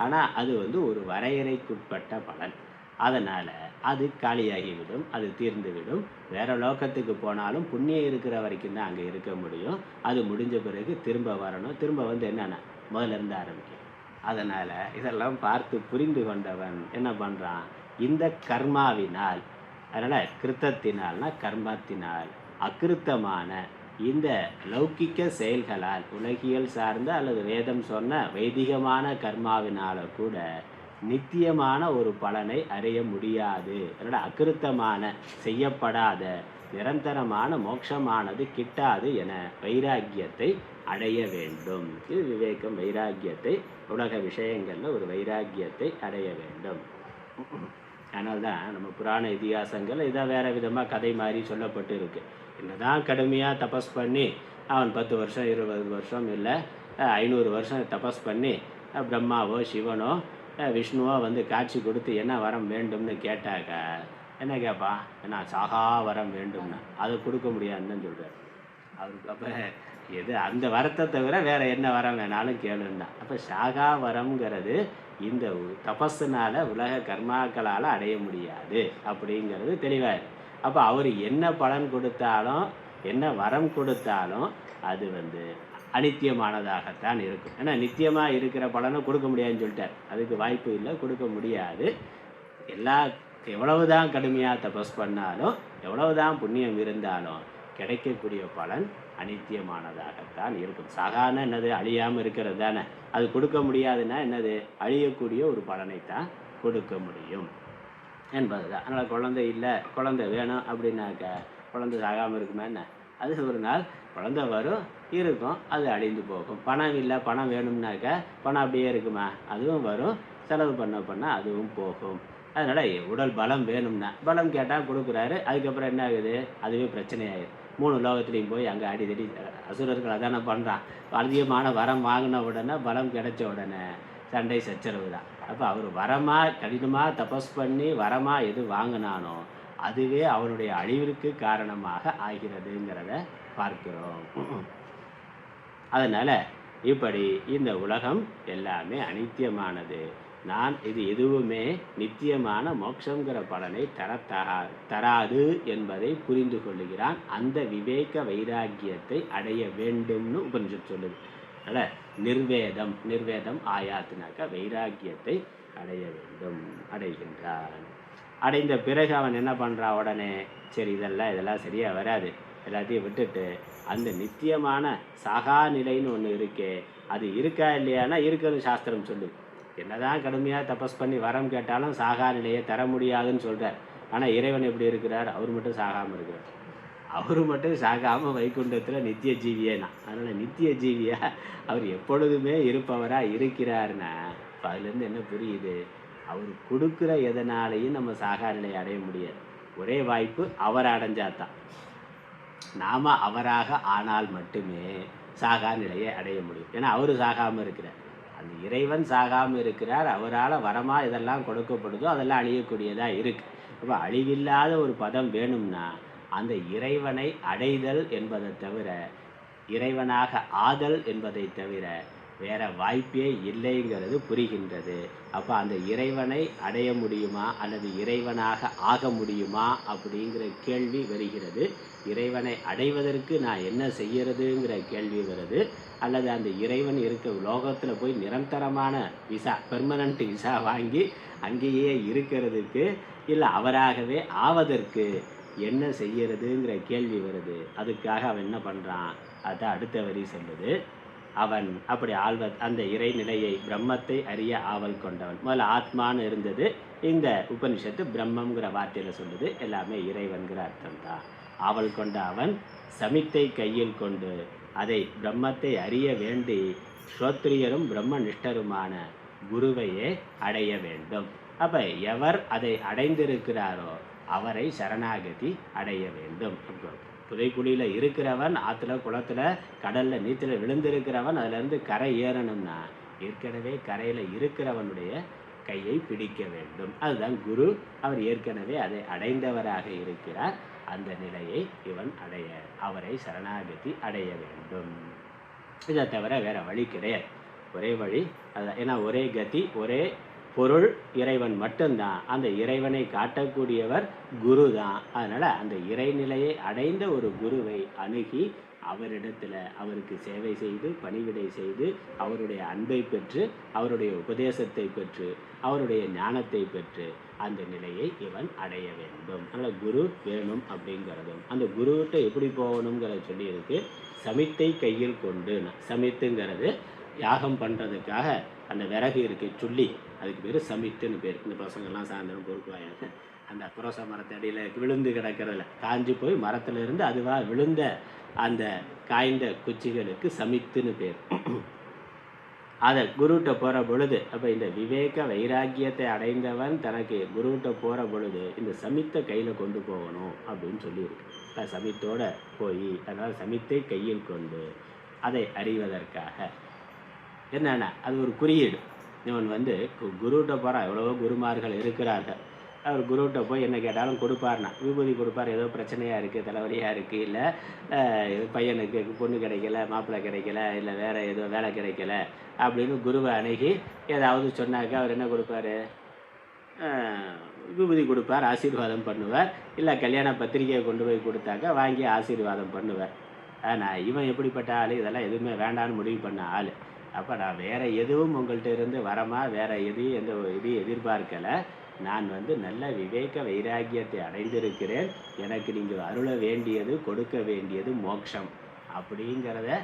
ஆனால் அது ஒரு வரையறைக்குட்பட்ட பலன். அதனால் அது காலியாகிவிடும், அது தீர்ந்துவிடும். வேறு லோகத்துக்கு போனாலும் புண்ணியம் இருக்கிற வரைக்கும் தான் அங்கே இருக்க முடியும். அது முடிஞ்ச பிறகு திரும்ப வரணும். திரும்ப என்னென்னா முதல்ல இருந்து ஆரம்பிக்கும். அதனால் இதெல்லாம் பார்த்து புரிந்து கொண்டவன் என்ன பண்ணுறான்? இந்த கர்மாவினால், அதனால் கிருத்தத்தினால்னா கர்மத்தினால், அக்கிருத்தமான இந்த லௌகிக்க செயல்களால், உலகியல் சார்ந்த அல்லது வேதம் சொன்ன வைதிகமான கர்மாவினால கூட நித்தியமான ஒரு பலனை அடைய முடியாது. அதனால் அக்கிருத்தமான செய்யப்படாத நிரந்தரமான மோட்சமானது கிட்டாது என வைராக்கியத்தை அடைய வேண்டும். இது விவேகம். வைராக்கியத்தை, உலக விஷயங்களில் ஒரு வைராக்கியத்தை அடைய வேண்டும். அதனால்தான் நம்ம புராண இதிகாசங்கள் இதை வேறு விதமாக கதை மாதிரி சொல்லப்பட்டு இருக்கு. என்னதான் கடுமையாக தபஸ் பண்ணி அவன் 10 வருஷம் 20 வருஷம் இல்லை 500 வருஷம் தபஸ் பண்ணி பிரம்மாவோ சிவனோ விஷ்ணுவோ காட்சி கொடுத்து என்ன வரம் வேண்டும்னு கேட்டாக்கா என்ன கேட்பான்? ஏன்னா சாகா வரம் வேண்டும்னா அதை கொடுக்க முடியாதுன்னு சொல்கிறார் அவருக்கு. அப்போ எது அந்த வரத்தை தவிர வேறு என்ன வரம் வேணாலும் கேளுன்னா. அப்போ சாகா வரம்ங்கிறது இந்த தபஸுனால் உலக கர்மாக்களால் அடைய முடியாது அப்படிங்கிறது தெளிவாக இருக்குது. அப்போ அவர் என்ன பலன் கொடுத்தாலும் என்ன வரம் கொடுத்தாலும் அது அனித்தியமானதாகத்தான் இருக்கும். ஏன்னா நித்தியமாக இருக்கிற பலனை கொடுக்க முடியாதுன்னு சொல்லிட்டார். அதுக்கு வாய்ப்பு இல்லை, கொடுக்க முடியாது. எவ்வளவுதான் கடுமையாக தபஸ் பண்ணாலும் எவ்வளவுதான் புண்ணியம் இருந்தாலும் கிடைக்கக்கூடிய பலன் அனித்தியமானதாகத்தான் இருக்கும். சாகான என்னது? அழியாமல் இருக்கிறது தானே. அது கொடுக்க முடியாதுன்னா என்னது? அழியக்கூடிய ஒரு பலனைத்தான் கொடுக்க முடியும் என்பது தான். அதனால் குழந்தை இல்லை, குழந்தை வேணும் அப்படின்னாக்கா குழந்தை சாகாமல் இருக்குமா என்ன? அது ஒரு நாள் குழந்தை வரும், இருக்கும், அது அழிந்து போகும். பணம் இல்லை, பணம் வேணும்னாக்கா பணம் அப்படியே இருக்குமா? அதுவும் வரும், செலவு பண்ண அதுவும் போகும். அதனால் உடல் பலம் வேணும்னா பலம் கேட்டால் கொடுக்குறாரு, அதுக்கப்புறம் என்ன ஆகுது? அதுவே பிரச்சனையாயிடும். 3 லோகத்துலேயும் போய் அங்கே அடிதடி அசுரர்கள் அதானே பண்ணுறான். அதிகமான வரம் வாங்கின உடனே பலம் கிடைச்ச உடனே சண்டை சச்சரவு தான். அப்போ அவர் வரமாக கடினமாக தபஸ் பண்ணி வரமாக எது வாங்கினானோ அதுவே அவனுடைய அழிவிற்கு காரணமாக ஆகிறதுங்கிறத பார்க்கிறோம். அதனால் இப்படி இந்த உலகம் எல்லாமே அனித்தியமானது. நான் இது எதுவுமே நித்தியமான மோட்சங்கிற பலனை தராது என்பதை புரிந்து கொள்ளுகிறான். அந்த விவேக வைராக்கியத்தை அடைய வேண்டும்னு உபனிஷத் சொல்லுது. அதனால் நிர்வேதம் ஆயாத்துனாக்கா வைராக்கியத்தை அடைய வேண்டும், அடைகின்றான். அடைந்த பிறகு அவன் என்ன பண்ணுறான்? உடனே சரி இதெல்லாம் சரியாக வராது, எல்லாத்தையும் விட்டுட்டு அந்த நித்தியமான சாகா நிலைன்னு ஒன்று இருக்கே, அது இருக்கா இல்லையானா இருக்குன்னு சாஸ்திரம் சொல்லுது. என்னதான் கடுமையாக தபஸ் பண்ணி வரம் கேட்டாலும் சாகா நிலையை தர முடியாதுன்னு சொல்கிறார். ஆனால் இறைவன் எப்படி இருக்கிறார்? அவர் மட்டும் சாகாமல் இருக்கிறார். அவர் மட்டும் சாகாமல் வைகுண்டத்தில் நித்திய ஜீவியேனா. அதனால் நித்திய ஜீவியாக அவர் எப்பொழுதுமே இருப்பவராக இருக்கிறார்னா இப்போ அதுலேருந்து என்ன புரியுது? அவர் கொடுக்குற எதனாலையும் நம்ம சாகா நிலையை அடைய முடியாது. ஒரே வாய்ப்பு அவர் அடைஞ்சாதான். நாம் அவராக ஆனால் மட்டுமே சாகா நிலையை அடைய முடியும். ஏன்னா அவர் சாகாமல் இருக்கிறார், அந்த இறைவன் சாகாமல் இருக்கிறார். அவரால் வரமாக இதெல்லாம் கொடுக்கப்படுதோ அதெல்லாம் அழியக்கூடியதாக இருக்குது. அப்போ அழிவில்லாத ஒரு பதம் வேணும்னா அந்த இறைவனை அடைதல் என்பதை தவிர, இறைவனாக ஆதல் என்பதை தவிர வேற வாய்ப்பே இல்லைங்கிறது புரிகின்றது. அப்போ அந்த இறைவனை அடைய முடியுமா அல்லது இறைவனாக ஆக முடியுமா அப்படிங்கிற கேள்வி வருகிறது. இறைவனை அடைவதற்கு நான் என்ன செய்யறதுங்கிற கேள்வி வருது. அல்லது அந்த இறைவன் இருக்க லோகத்தில் போய் நிரந்தரமான விசா, பெர்மனண்ட் விசா வாங்கி அங்கேயே இருக்கிறதுக்கு, இல்லை அவராகவே ஆவதற்கு என்ன செய்யறதுங்கிற கேள்வி வருது. அதுக்காக அவன் என்ன பண்ணுறான்? அதான் அடுத்த வரி சொல்லுது. அவன் அப்படி அந்த இறைநிலையை பிரம்மத்தை அறிய ஆவல் கொண்டவன். முதல்ல ஆத்மான்னு இருந்தது, இந்த உபனிஷத்து பிரம்மங்கிற வார்த்தையில் சொல்லுது. எல்லாமே இறைவன்கிற அர்த்தம் தான். ஆவல் கொண்ட அவன் சமித்தை கையில் கொண்டு அதை பிரம்மத்தை அறிய வேண்டி ஸ்ரோத்ரியரும் பிரம்ம நிஷ்டருமான குருவையே அடைய வேண்டும். அப்போ எவர் அதை அடைந்திருக்கிறாரோ அவரை சரணாகதி அடைய வேண்டும். புதைக்குழியில் இருக்கிறவன், ஆற்றுல குளத்தில் கடலில் நீச்சல் விழுந்திருக்கிறவன் அதிலேருந்து கரை ஏறணும்னா ஏற்கனவே கரையில் இருக்கிறவனுடைய கையை பிடிக்க வேண்டும். அதுதான் குரு. அவர் ஏற்கனவே அதை அடைந்தவராக இருக்கிறார். அந்த நிலையை இவன் அவரை சரணாகதி அடைய வேண்டும். இதை தவிர வேற வழி கிடையாது. ஒரே வழி அதுதான். ஏன்னா ஒரே கதி, ஒரே பொருள் இறைவன் மட்டும்தான். அந்த இறைவனை காட்டக்கூடியவர் குரு தான். அதனால் அந்த இறைநிலையை அடைந்த ஒரு குருவை அணுகி அவரிடத்தில் அவருக்கு சேவை செய்து பணிவிடை செய்து அவருடைய அன்பை பெற்று அவருடைய உபதேசத்தை பெற்று அவருடைய ஞானத்தை பெற்று அந்த நிலையை இவன் அடைய வேண்டும். அதனால் குரு வேணும் அப்படிங்கிறதும் அந்த குருவிட்ட எப்படி போகணுங்கிறத சொல்லியிருக்கு. சமித்தை கையில் கொண்டு, சமித்துங்கிறது யாகம் பண்ணுறதுக்காக அந்த விறகு இருக்கு சொல்லி, அதுக்கு பேர் சமித்துன்னு பேர். இந்த பசங்கள்லாம் சாயந்தரம் பொறுக்குவாங்க. அந்த புரோச மரத்தடியில் விழுந்து கிடக்கிறதுல காஞ்சி போய் மரத்தில் இருந்து அதுவாக விழுந்த அந்த காய்ந்த குச்சிகளுக்கு சமித்துன்னு பேர். அதை குருகிட்ட போகிற பொழுது, அப்போ இந்த விவேக வைராக்கியத்தை அடைந்தவன் தனக்கு குருகிட்ட போகிற பொழுது இந்த சமித்தை கையில் கொண்டு போகணும் அப்படின்னு சொல்லியிருக்கு. சமித்தோட போய், அதனால் சமித்தை கையில் கொண்டு அதை அறிவதற்காக என்னென்ன அது ஒரு குறியீடு. இவன் குருகிட்ட போகிறான். எவ்வளவோ குருமார்கள் இருக்கிறார்கள். அவர் குருகிட்ட போய் என்ன கேட்டாலும் கொடுப்பார்னா, விபூதி கொடுப்பார். ஏதோ பிரச்சனையாக இருக்குது, தலைவலியாக இருக்குது, இல்லை பையனுக்கு பொண்ணு கிடைக்கல, மாப்பிள்ளை கிடைக்கல, இல்லை வேறு ஏதோ வேலை கிடைக்கல அப்படின்னு குருவை அணுகி ஏதாவது சொன்னாக்கா அவர் என்ன கொடுப்பார்? விபூதி கொடுப்பார், ஆசீர்வாதம் பண்ணுவார். இல்லை கல்யாண பத்திரிகையை கொண்டு போய் கொடுத்தாக்கா வாங்கி ஆசீர்வாதம் பண்ணுவார். ஆனால் இவன் எப்படிப்பட்ட ஆள்? இதெல்லாம் எதுவுமே வேண்டான்னு முடிவு பண்ண ஆள். அப்போ நான் வேறு எதுவும் உங்கள்கிட்ட இருந்து வரமா வேறு எதையும் இதையும் எதிர்பார்க்கலை. நான் நல்ல விவேக வைராக்கியத்தை அடைந்திருக்கிறேன். எனக்கு நீங்கள் அருள வேண்டியது, கொடுக்க வேண்டியது மோட்சம் அப்படிங்கிறத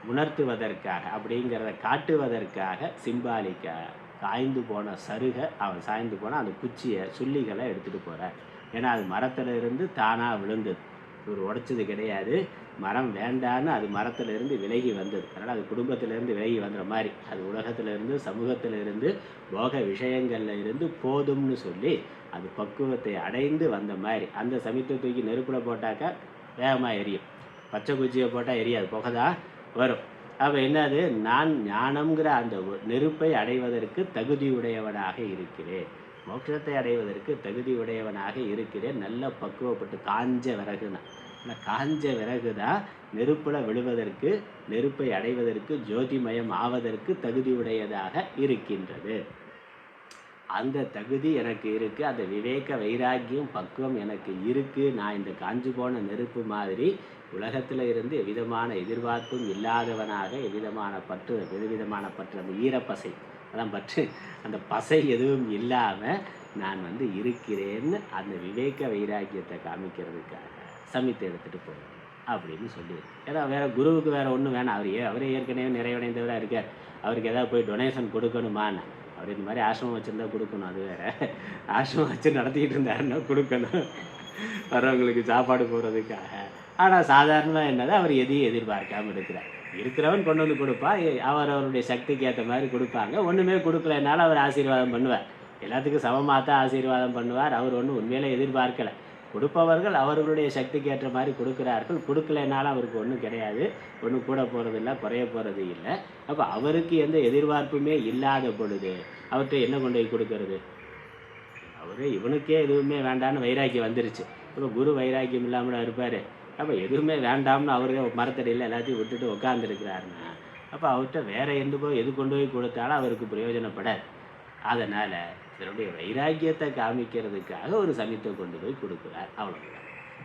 உணர்த்துவதற்காக, அப்படிங்கிறத காட்டுவதற்காக சிம்பாலிக்காக காய்ந்து போன சருகை, அவன் சாய்ந்து போன அந்த குச்சியை சுள்ளிகளை எடுத்துகிட்டு போகிறார். ஏன்னா அது மரத்தில் இருந்து தானாக விழுந்தது, இவர் உடைச்சது கிடையாது. மரம் வேண்டான்னு அது மரத்திலிருந்து விலகி வந்தது. அதனால் அது குடும்பத்திலேருந்து விலகி வந்துற மாதிரி, அது உலகத்திலிருந்து சமூகத்திலிருந்து போக விஷயங்களில் இருந்து போதும்னு சொல்லி அது பக்குவத்தை அடைந்து வந்த மாதிரி. அந்த சமித்தை தூக்கி நெருப்பில் போட்டாக்கா வேகமாக எரியும். பச்சை குச்சியை போட்டால் எரியாது, புகை தான் வரும். அப்போ என்னது, நான் ஞானம்ங்கிற அந்த நெருப்பை அடைவதற்கு தகுதியுடையவனாக இருக்கிறேன், மோட்சத்தை அடைவதற்கு தகுதியுடையவனாக இருக்கிறேன். நல்ல பக்குவப்பட்டு காஞ்ச விறகுனா, ஆனால் காஞ்ச விறகு தான் நெருப்பில் விழுவதற்கு, நெருப்பை அடைவதற்கு, ஜோதிமயம் ஆவதற்கு தகுதியுடையதாக இருக்கின்றது. அந்த தகுதி எனக்கு இருக்குது, அந்த விவேக வைராக்கியம் பக்குவம் எனக்கு இருக்குது. நான் இந்த காஞ்சு போன நெருப்பு மாதிரி உலகத்தில் இருந்து எவ்விதமான எதிர்பார்ப்பும் இல்லாதவனாக, எவ்விதமான பற்று அந்த ஈரப்பசை அதான் பற்று, அந்த பசை எதுவும் இல்லாமல் நான் இருக்கிறேன்னு அந்த விவேக வைராக்கியத்தை காமிக்கிறதுக்காக சமித்தை எடுத்துகிட்டு போவேன் அப்படின்னு சொல்லியிருக்கு. ஏன்னா வேறு குருவுக்கு வேறு ஒன்றும் வேணாம், அவரே ஏற்கனவே நிறைவடைந்தவராக இருக்கார். அவருக்கு ஏதாவது போய் டொனேஷன் கொடுக்கணுமான்னு, அவர் இந்த மாதிரி ஆசிரமம் வச்சுருந்தா கொடுக்கணும், அது வேறு. ஆசிரமம் வச்சு நடத்திக்கிட்டு இருந்தாருன்னா கொடுக்கணும் வரவங்களுக்கு சாப்பாடு போகிறதுக்காக. ஆனால் சாதாரணமாக என்னது, அவர் எதையும் எதிர்பார்க்காமல் இருக்கிறவன் கொண்டு வந்து கொடுப்பா, அவருடைய சக்திக்கு ஏற்ற மாதிரி கொடுப்பாங்க. ஒன்றுமே கொடுக்கலனாலும் அவர் ஆசீர்வாதம் பண்ணுவார், எல்லாத்துக்கும் சமமாக தான் ஆசீர்வாதம் பண்ணுவார். அவர் ஒன்றும் உண்மையிலே எதிர்பார்க்கலை, கொடுப்பவர்கள் அவர்களுடைய சக்திக்கு ஏற்ற மாதிரி கொடுக்குறார்கள். கொடுக்கலைனாலும் அவருக்கு ஒன்றும் கிடையாது, ஒன்றும் கூட போகிறது இல்லை, குறைய போகிறது இல்லை. அப்போ அவருக்கு எந்த எதிர்பார்ப்புமே இல்லாத பொழுது அவர்கிட்ட என்ன கொண்டு போய் கொடுக்கறது? இவனுக்கே எதுவுமே வேண்டான்னு வைராக்கியம் வந்துருச்சு. இப்போ குரு வைராக்கியம் இல்லாமல் இருப்பார். அப்போ எதுவுமே வேண்டாம்னு அவரே மரத்தடியில் எல்லாத்தையும் விட்டுட்டு உட்காந்துருக்கிறாருன்னா, அப்போ அவர்கிட்ட வேறு எது கொண்டு போய் கொடுத்தாலும் அவருக்கு பிரயோஜனப்படாது. அதனால் இதனுடைய வைராக்கியத்தை காமிக்கிறதுக்காக ஒரு சமித்தை கொண்டு போய் கொடுக்குறார், அவ்வளோதான்.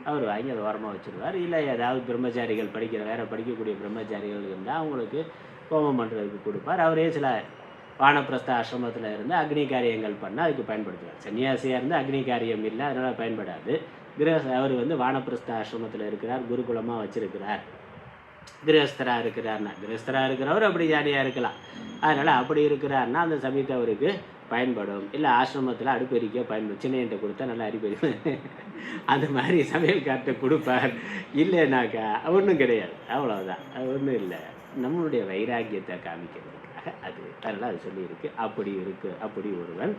அவர் வாங்கி அதை ஓரமாக வச்சுருவார். இல்லை ஏதாவது பிரம்மச்சாரிகள் வேறு படிக்கக்கூடிய பிரம்மச்சாரிகள் இருந்தால் அவங்களுக்கு ஹோமம் பண்ணுறதுக்கு கொடுப்பார். அவரே சில வானப்பிரஸ்த ஆசிரமத்தில் இருந்து அக்னி காரியங்கள் பண்ணால் அதுக்கு பயன்படுத்துவார். சன்னியாசியாக இருந்து அக்னி காரியம் இல்லை, அதனால் பயன்படாது. அவர் வானப்பிரஸ்த ஆசிரமத்தில் இருக்கிறார், குருகுலமாக வச்சுருக்கிறார். கிரகஸ்தராக இருக்கிறவர் அப்படி ஜாலியாக இருக்கலாம். அதனால் அப்படி இருக்கிறாருன்னா அந்த சமயத்தை அவருக்கு பயன்படும். இல்லை ஆசிரமத்தில் அடுப்பெரிக்க பயன்படும், சின்னையன்ட்ட கொடுத்தா நல்லா அரிப்பெரிக்கும், அந்த மாதிரி சமையல்கார்ட்ட கொடுப்பார். இல்லைனாக்கா ஒன்றும் கிடையாது, அவ்வளோதான், அது ஒன்றும் இல்லை. நம்மளுடைய வைராக்கியத்தை காமிக்கிறதுக்காக அது. அதனால் அது சொல்லியிருக்கு. அப்படி ஒருவன்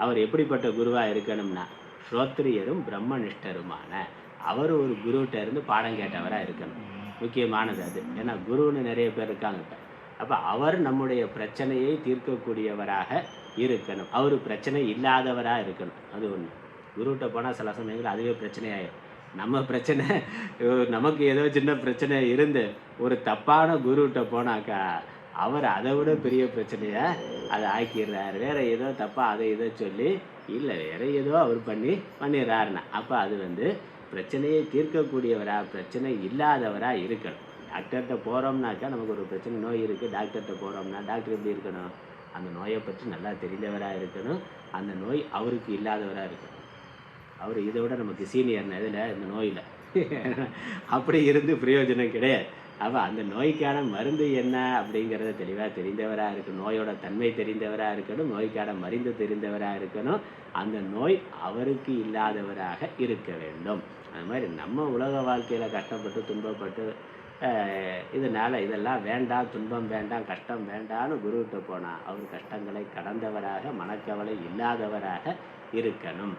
அவர் எப்படிப்பட்ட குருவாக இருக்கணும்னா, ஸ்ரோத்ரியரும் பிரம்மனிஷ்டருமான அவர் ஒரு குருகிட்ட இருந்து பாடம் கேட்டவராக இருக்கணும். முக்கியமானது அது. ஏன்னா குருன்னு நிறைய பேர் இருக்காங்க. அப்போ அவர் நம்முடைய பிரச்சனையை தீர்க்கக்கூடியவராக இருக்கணும், அவர் பிரச்சனை இல்லாதவராக இருக்கணும். அது ஒன்று. குருகிட்ட போனால் சில சமயங்கள் அதுவே பிரச்சனையாயிடும். நம்ம பிரச்சனை, நமக்கு ஏதோ சின்ன பிரச்சனை இருந்து ஒரு தப்பான குருகிட்ட போனாக்கா அவர் அதை விட பெரிய பிரச்சனையாக அதை ஆக்கிடுறாரு. வேறு ஏதோ தப்பாக அதை இதை சொல்லி, இல்லை வேறு ஏதோ அவர் பண்ணிடுறாருன்னா, அப்போ அது பிரச்சனையை தீர்க்கக்கூடியவராக, பிரச்சனை இல்லாதவராக இருக்கணும். டாக்டர்கிட்ட போகிறோம்னாக்கா நமக்கு ஒரு பிரச்சனை, நோய் இருக்குது, டாக்டர்கிட்ட போகிறோம்னா டாக்டர் எப்படி இருக்கணும்? அந்த நோயை பற்றி நல்லா தெரிந்தவராக இருக்கணும். அந்த நோய் அவருக்கு இல்லாதவராக இருக்கணும். அவர் இதை விட நமக்கு சீனியர்னு இதில், இந்த நோயில் அப்படி இருந்து பிரயோஜனம் கிடையாது. அப்போ அந்த நோய்க்கான மருந்து என்ன அப்படிங்கிறத தெளிவாக தெரிந்தவராக இருக்கணும். நோயோட தன்மை தெரிந்தவராக இருக்கணும், நோய்க்கான மருந்து தெரிந்தவராக இருக்கணும். அந்த நோய் அவருக்கு இல்லாதவராக இருக்க வேண்டும். அது மாதிரி நம்ம உலக வாழ்க்கையில் கஷ்டப்பட்டு துன்பப்பட்டு இதெல்லாம் வேண்டாம், துன்பம் வேண்டாம், கஷ்டம் வேண்டான்னு குருகிட்ட போனால் அவர் கஷ்டங்களை கடந்தவராக, மனக்கவலை இல்லாதவராக இருக்கணும்.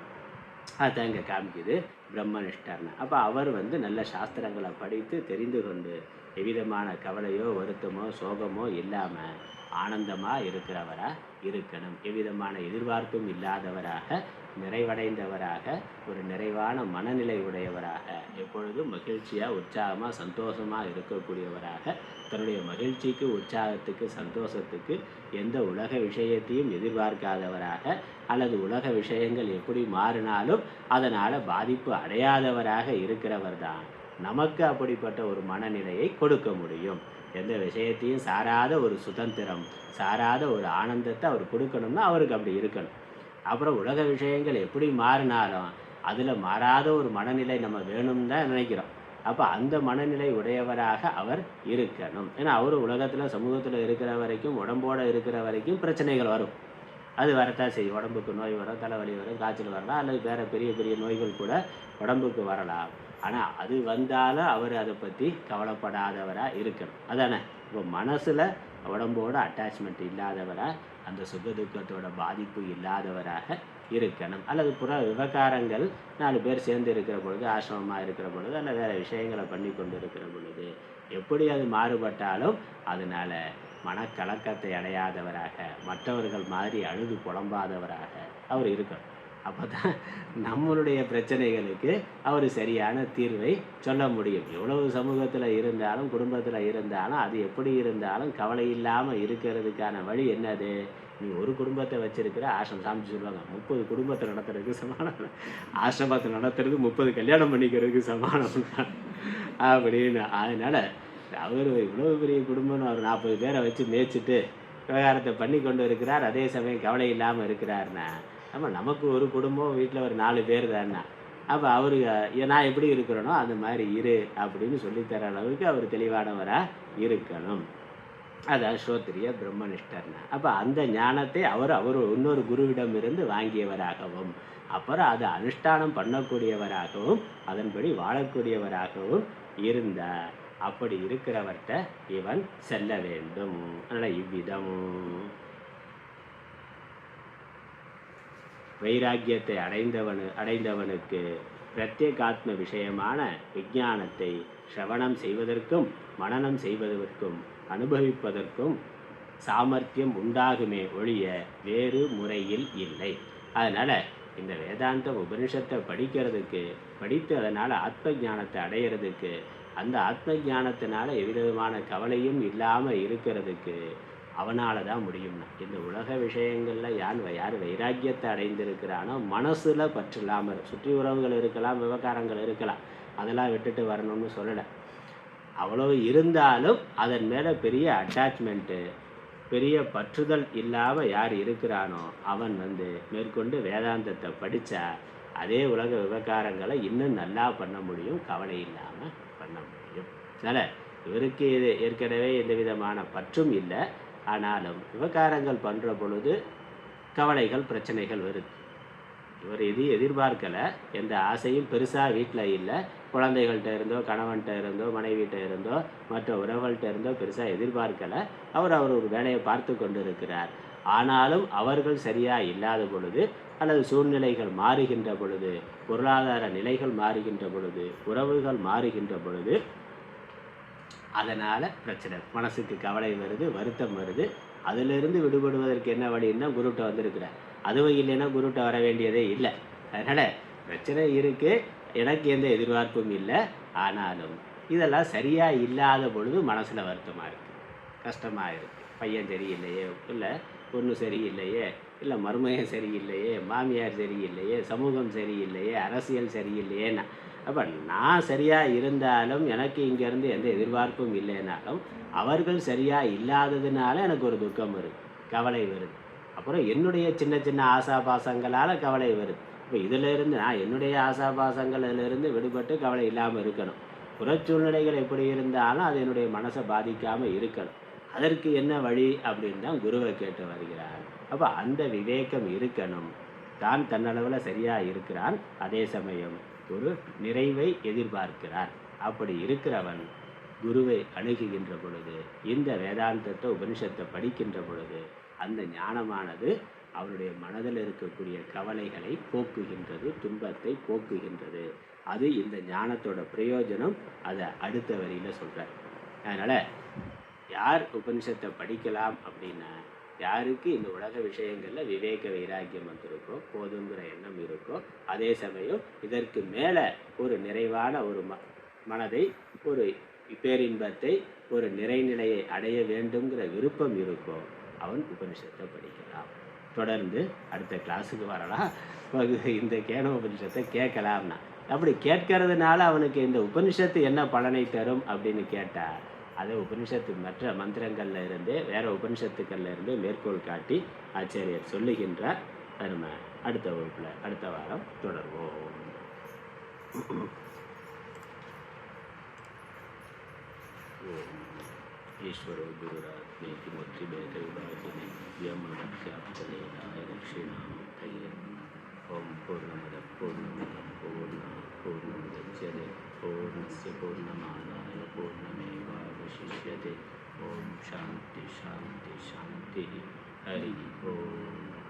அதுதான் இங்கே காமிக்குது பிரம்மனிஷ்டர்னு. அப்போ அவர் நல்ல சாஸ்திரங்களை படித்து தெரிந்து கொண்டு எவ்விதமான கவலையோ வருத்தமோ சோகமோ இல்லாமல் ஆனந்தமாக இருக்கிறவராக இருக்கணும். எவ்விதமான எதிர்பார்ப்பும் இல்லாதவராக, நிறைவடைந்தவராக, ஒரு நிறைவான மனநிலை உடையவராக, எப்பொழுதும் மகிழ்ச்சியாக உற்சாகமாக சந்தோஷமாக இருக்கக்கூடியவராக, தன்னுடைய மகிழ்ச்சிக்கு உற்சாகத்துக்கு சந்தோஷத்துக்கு எந்த உலக விஷயத்தையும் எதிர்பார்க்காதவராக, அல்லது உலக விஷயங்கள் எப்படி மாறினாலும் அதனால் பாதிப்பு அடையாதவராக இருக்கிறவர் தான் நமக்கு அப்படிப்பட்ட ஒரு மனநிலையை கொடுக்க முடியும். எந்த விஷயத்தையும் சாராத ஒரு சுதந்திரம், சாராத ஒரு ஆனந்தத்தை அவர் கொடுக்கணும்னா அவருக்கு அப்படி இருக்கணும். அப்புறம் உலக விஷயங்கள் எப்படி மாறினாலும் அதில் மாறாத ஒரு மனநிலை நம்ம வேணும்னு தான் நினைக்கிறோம். அப்போ அந்த மனநிலை உடையவராக அவர் இருக்கணும். ஏன்னா அவர் உலகத்தில் சமூகத்தில் இருக்கிற வரைக்கும், உடம்போடு இருக்கிற வரைக்கும் பிரச்சனைகள் வரும். அது வரத்தான் செய்யும். உடம்புக்கு நோய் வரும், தலைவலி வரும், காய்ச்சல் வரலாம், அல்லது வேறு பெரிய பெரிய நோய்கள் கூட உடம்புக்கு வரலாம். ஆனால் அது வந்தாலும் அவர் அதை பற்றி கவலைப்படாதவராக இருக்கணும். அதானே இப்போ மனசில் உடம்போட அட்டாச்மெண்ட் இல்லாதவராக, அந்த சுகதுக்கத்தோட பாதிப்பு இல்லாதவராக இருக்கணும். அல்லது புற விவகாரங்கள் 4 பேர் சேர்ந்து இருக்கிற பொழுது, ஆசிரமமாக இருக்கிற பொழுது, அல்ல வேறு விஷயங்களை பண்ணி கொண்டு இருக்கிற பொழுது எப்படி அது மாறுபட்டாலும் அதனால் மனக்கலக்கத்தை அடையாதவராக, மற்றவர்கள் மாதிரி அழுது புலம்பாதவராக அவர் இருக்கணும். அப்போ தான் நம்மளுடைய பிரச்சனைகளுக்கு அவர் சரியான தீர்வை சொல்ல முடியும். எவ்வளவு சமூகத்தில் இருந்தாலும், குடும்பத்தில் இருந்தாலும், அது எப்படி இருந்தாலும் கவலை இல்லாமல் இருக்கிறதுக்கான வழி என்னது? நீ ஒரு குடும்பத்தை வச்சிருக்கிற ஆசிரமம் சாமி சொல்லுவாங்க 30 குடும்பத்தை நடத்துறதுக்கு சமானம், ஆசிரமத்தை நடத்துறது 30 கல்யாணம் பண்ணிக்கிறதுக்கு சமானம் அப்படின்னு. அதனால் அவர் இவ்வளோ பெரிய குடும்பம்னு அவர் 40 பேரை வச்சு மேய்ச்சிட்டு விவகாரத்தை பண்ணி கொண்டு இருக்கிறார். அதே சமயம் கவலை இல்லாமல் இருக்கிறாருன்னா, நமக்கு ஒரு குடும்பம், வீட்டில் ஒரு 4 பேர் தானே. அப்போ அவரு நான் எப்படி இருக்கிறேனோ அந்த மாதிரி இரு அப்படின்னு சொல்லித்தர அளவுக்கு அவர் தெளிவானவராக இருக்கணும். அதான் ஸ்ரோத்ரிய பிரம்மனிஷ்டர்னா. அப்போ அந்த ஞானத்தை அவர் இன்னொரு குருவிடம் இருந்து வாங்கியவராகவும், அப்புறம் அதை அனுஷ்டானம் பண்ணக்கூடியவராகவும், அதன்படி வாழக்கூடியவராகவும் இருந்தார். அப்படி இருக்கிறவர்கிட்ட இவன் செல்ல வேண்டும். அதனால் இவ்விதம் வைராக்கியத்தை அடைந்தவனுக்கு பிரத்யேகாத்ம விஷயமான விஞ்ஞானத்தை சிரவணம் செய்வதற்கும் மனனம் செய்வதற்கும் அனுபவிப்பதற்கும் சாமர்த்தியம் உண்டாகுமே ஒழிய வேறு முறையில் இல்லை. அதனால் இந்த வேதாந்த உபனிஷத்தை படித்து அதனால் ஆத்ம ஞானத்தை அடையிறதுக்கு, அந்த ஆத்ம ஞானத்தினால எவ்விதமான கவலையும் இல்லாமல் இருக்கிறதுக்கு அவனால் தான் முடியும்னா. இந்த உலக விஷயங்களில் யார் வைராக்கியத்தை அடைந்திருக்கிறானோ, மனசில் பற்று இல்லாமல், சுற்றி உறவுகள் இருக்கலாம், விவகாரங்கள் இருக்கலாம், அதெல்லாம் விட்டுட்டு வரணும்னு சொல்லலை. அவ்வளவு இருந்தாலும் அதன் மேலே பெரிய அட்டாச்மெண்ட்டு, பெரிய பற்றுதல் இல்லாமல் யார் இருக்கிறானோ அவன் மேற்கொண்டு வேதாந்தத்தை படித்தா அதே உலக விவகாரங்களை இன்னும் நல்லா பண்ண முடியும், கவலை இல்லாமல் பண்ண முடியும். அதனால் இவருக்கு இது ஏற்கனவே எந்த விதமான பற்றும் இல்லை. ஆனாலும் விவகாரங்கள் பண்ணுற பொழுது கவலைகள், பிரச்சனைகள் வருது. இவர் எதிர்பார்க்கலை, எந்த ஆசையும் பெருசாக வீட்டில் இல்லை. குழந்தைகள்கிட்ட இருந்தோ, கணவன்கிட்ட இருந்தோ, மனைவிட்ட இருந்தோ, மற்ற உறவுகள்கிட்ட இருந்தோ பெருசாக எதிர்பார்க்கலை. அவர் ஒரு வேலையை பார்த்து கொண்டு இருக்கிறார். ஆனாலும் அவர்கள் சரியாக இல்லாத பொழுது, அல்லது சூழ்நிலைகள் மாறுகின்ற பொழுது, பொருளாதார நிலைகள் மாறுகின்ற பொழுது, உறவுகள் மாறுகின்ற பொழுது, அதனால் பிரச்சனை, மனசுக்கு கவலை வருது, வருத்தம் வருது. அதிலிருந்து விடுபடுவதற்கு என்ன வழின்னா குருட்ட வந்திருக்கிறார். அதுவும் இல்லைன்னா குருட்ட வர வேண்டியதே இல்லை. அதனால் பிரச்சனை இருக்குது, எனக்கு எந்த எதிர்பார்ப்பும் இல்லை. ஆனாலும் இதெல்லாம் சரியாக இல்லாத பொழுது மனசில் வருத்தமாக இருக்குது, கஷ்டமாக இருக்குது. பையன் சரியில்லையே, இல்லை பொண்ணு சரியில்லையே, இல்லை மருமையம் சரியில்லையே, மாமியார் சரியில்லையே, சமூகம் சரியில்லையே, அரசியல் சரியில்லையேன்னா. அப்போ நான் சரியாக இருந்தாலும், எனக்கு இங்கேருந்து எந்த எதிர்பார்ப்பும் இல்லைனாலும், அவர்கள் சரியாக இல்லாததுனால எனக்கு ஒரு துக்கம் வருது, கவலை வருது. அப்புறம் என்னுடைய சின்ன சின்ன ஆசாபாசங்களால் கவலை வருது. இப்போ இதிலேருந்து நான் என்னுடைய ஆசாபாசங்களிலிருந்து விடுபட்டு கவலை இல்லாமல் இருக்கணும். புறச்சூழ்நிலைகள் எப்படி இருந்தாலும் அது என்னுடைய மனசை பாதிக்காமல் இருக்கணும். அதற்கு என்ன வழி அப்படின்னு தான் குருவை கேட்டு வருகிறார். அப்போ அந்த விவேகம் இருக்கணும். தான் தன்னளவில் சரியாக இருக்கிறான், அதே சமயம் ஒரு நிறைவை எதிர்பார்க்கிறான். அப்படி இருக்கிறவன் குருவை அணுகுகின்ற பொழுது, இந்த வேதாந்தத்தை உபனிஷத்தை படிக்கின்ற பொழுது, அந்த ஞானமானது அவருடைய மனதில் இருக்கக்கூடிய கவலைகளை போக்குகின்றது, துன்பத்தை போக்குகின்றது. அது இந்த ஞானத்தோட பிரயோஜனம். அதை அடுத்த வரியில் சொல்கிறார். அதனால் யார் உபனிஷத்தை படிக்கலாம் அப்படின்னா, யாருக்கு இந்த உலக விஷயங்களில் விவேக வைராக்கியம் வந்திருக்கோ, போதுங்கிற எண்ணம் இருக்கோ, அதே சமயம் இதற்கு மேலே ஒரு நிறைவான ஒரு மனதை, ஒரு பேரின்பத்தை, ஒரு நிறைநிலையை அடைய வேண்டுங்கிற விருப்பம் இருக்கோ, அவன் உபனிஷத்தை படிக்கலாம். தொடர்ந்து அடுத்த கிளாஸுக்கு வரலாம், இந்த கேன உபனிஷத்தை கேட்கலாம்னா. அப்படி கேட்கறதுனால அவனுக்கு இந்த உபனிஷத்து என்ன பலனை தரும் அப்படின்னு கேட்டால், அதை உபனிஷத்து மற்ற மந்திரங்கள்ல இருந்து, வேற உபனிஷத்துக்கள்ல இருந்து மேற்கோள் காட்டி ஆச்சாரியர் சொல்லுகின்றார். நம்ம அடுத்த வகுப்புல அடுத்த வாரம் தொடர்வோம். ஈஸ்வரோ குருராத்மேதி மூர்த்தி பேத விபாஜினே வ்யோமவத்யாப்தலேனாய தக்ஷிணாமூர்த்தயே. ஓம் பூர்ணமத பூர்ணமிதம் பூர்ணமுதச்யதே பூர்ணஸ்ய பூர்ணமாதாய பூர்ணமேவாவசிஷ்யதே. ஓம் சாந்தி சாந்தி சாந்தி. ஹரி ஓம்.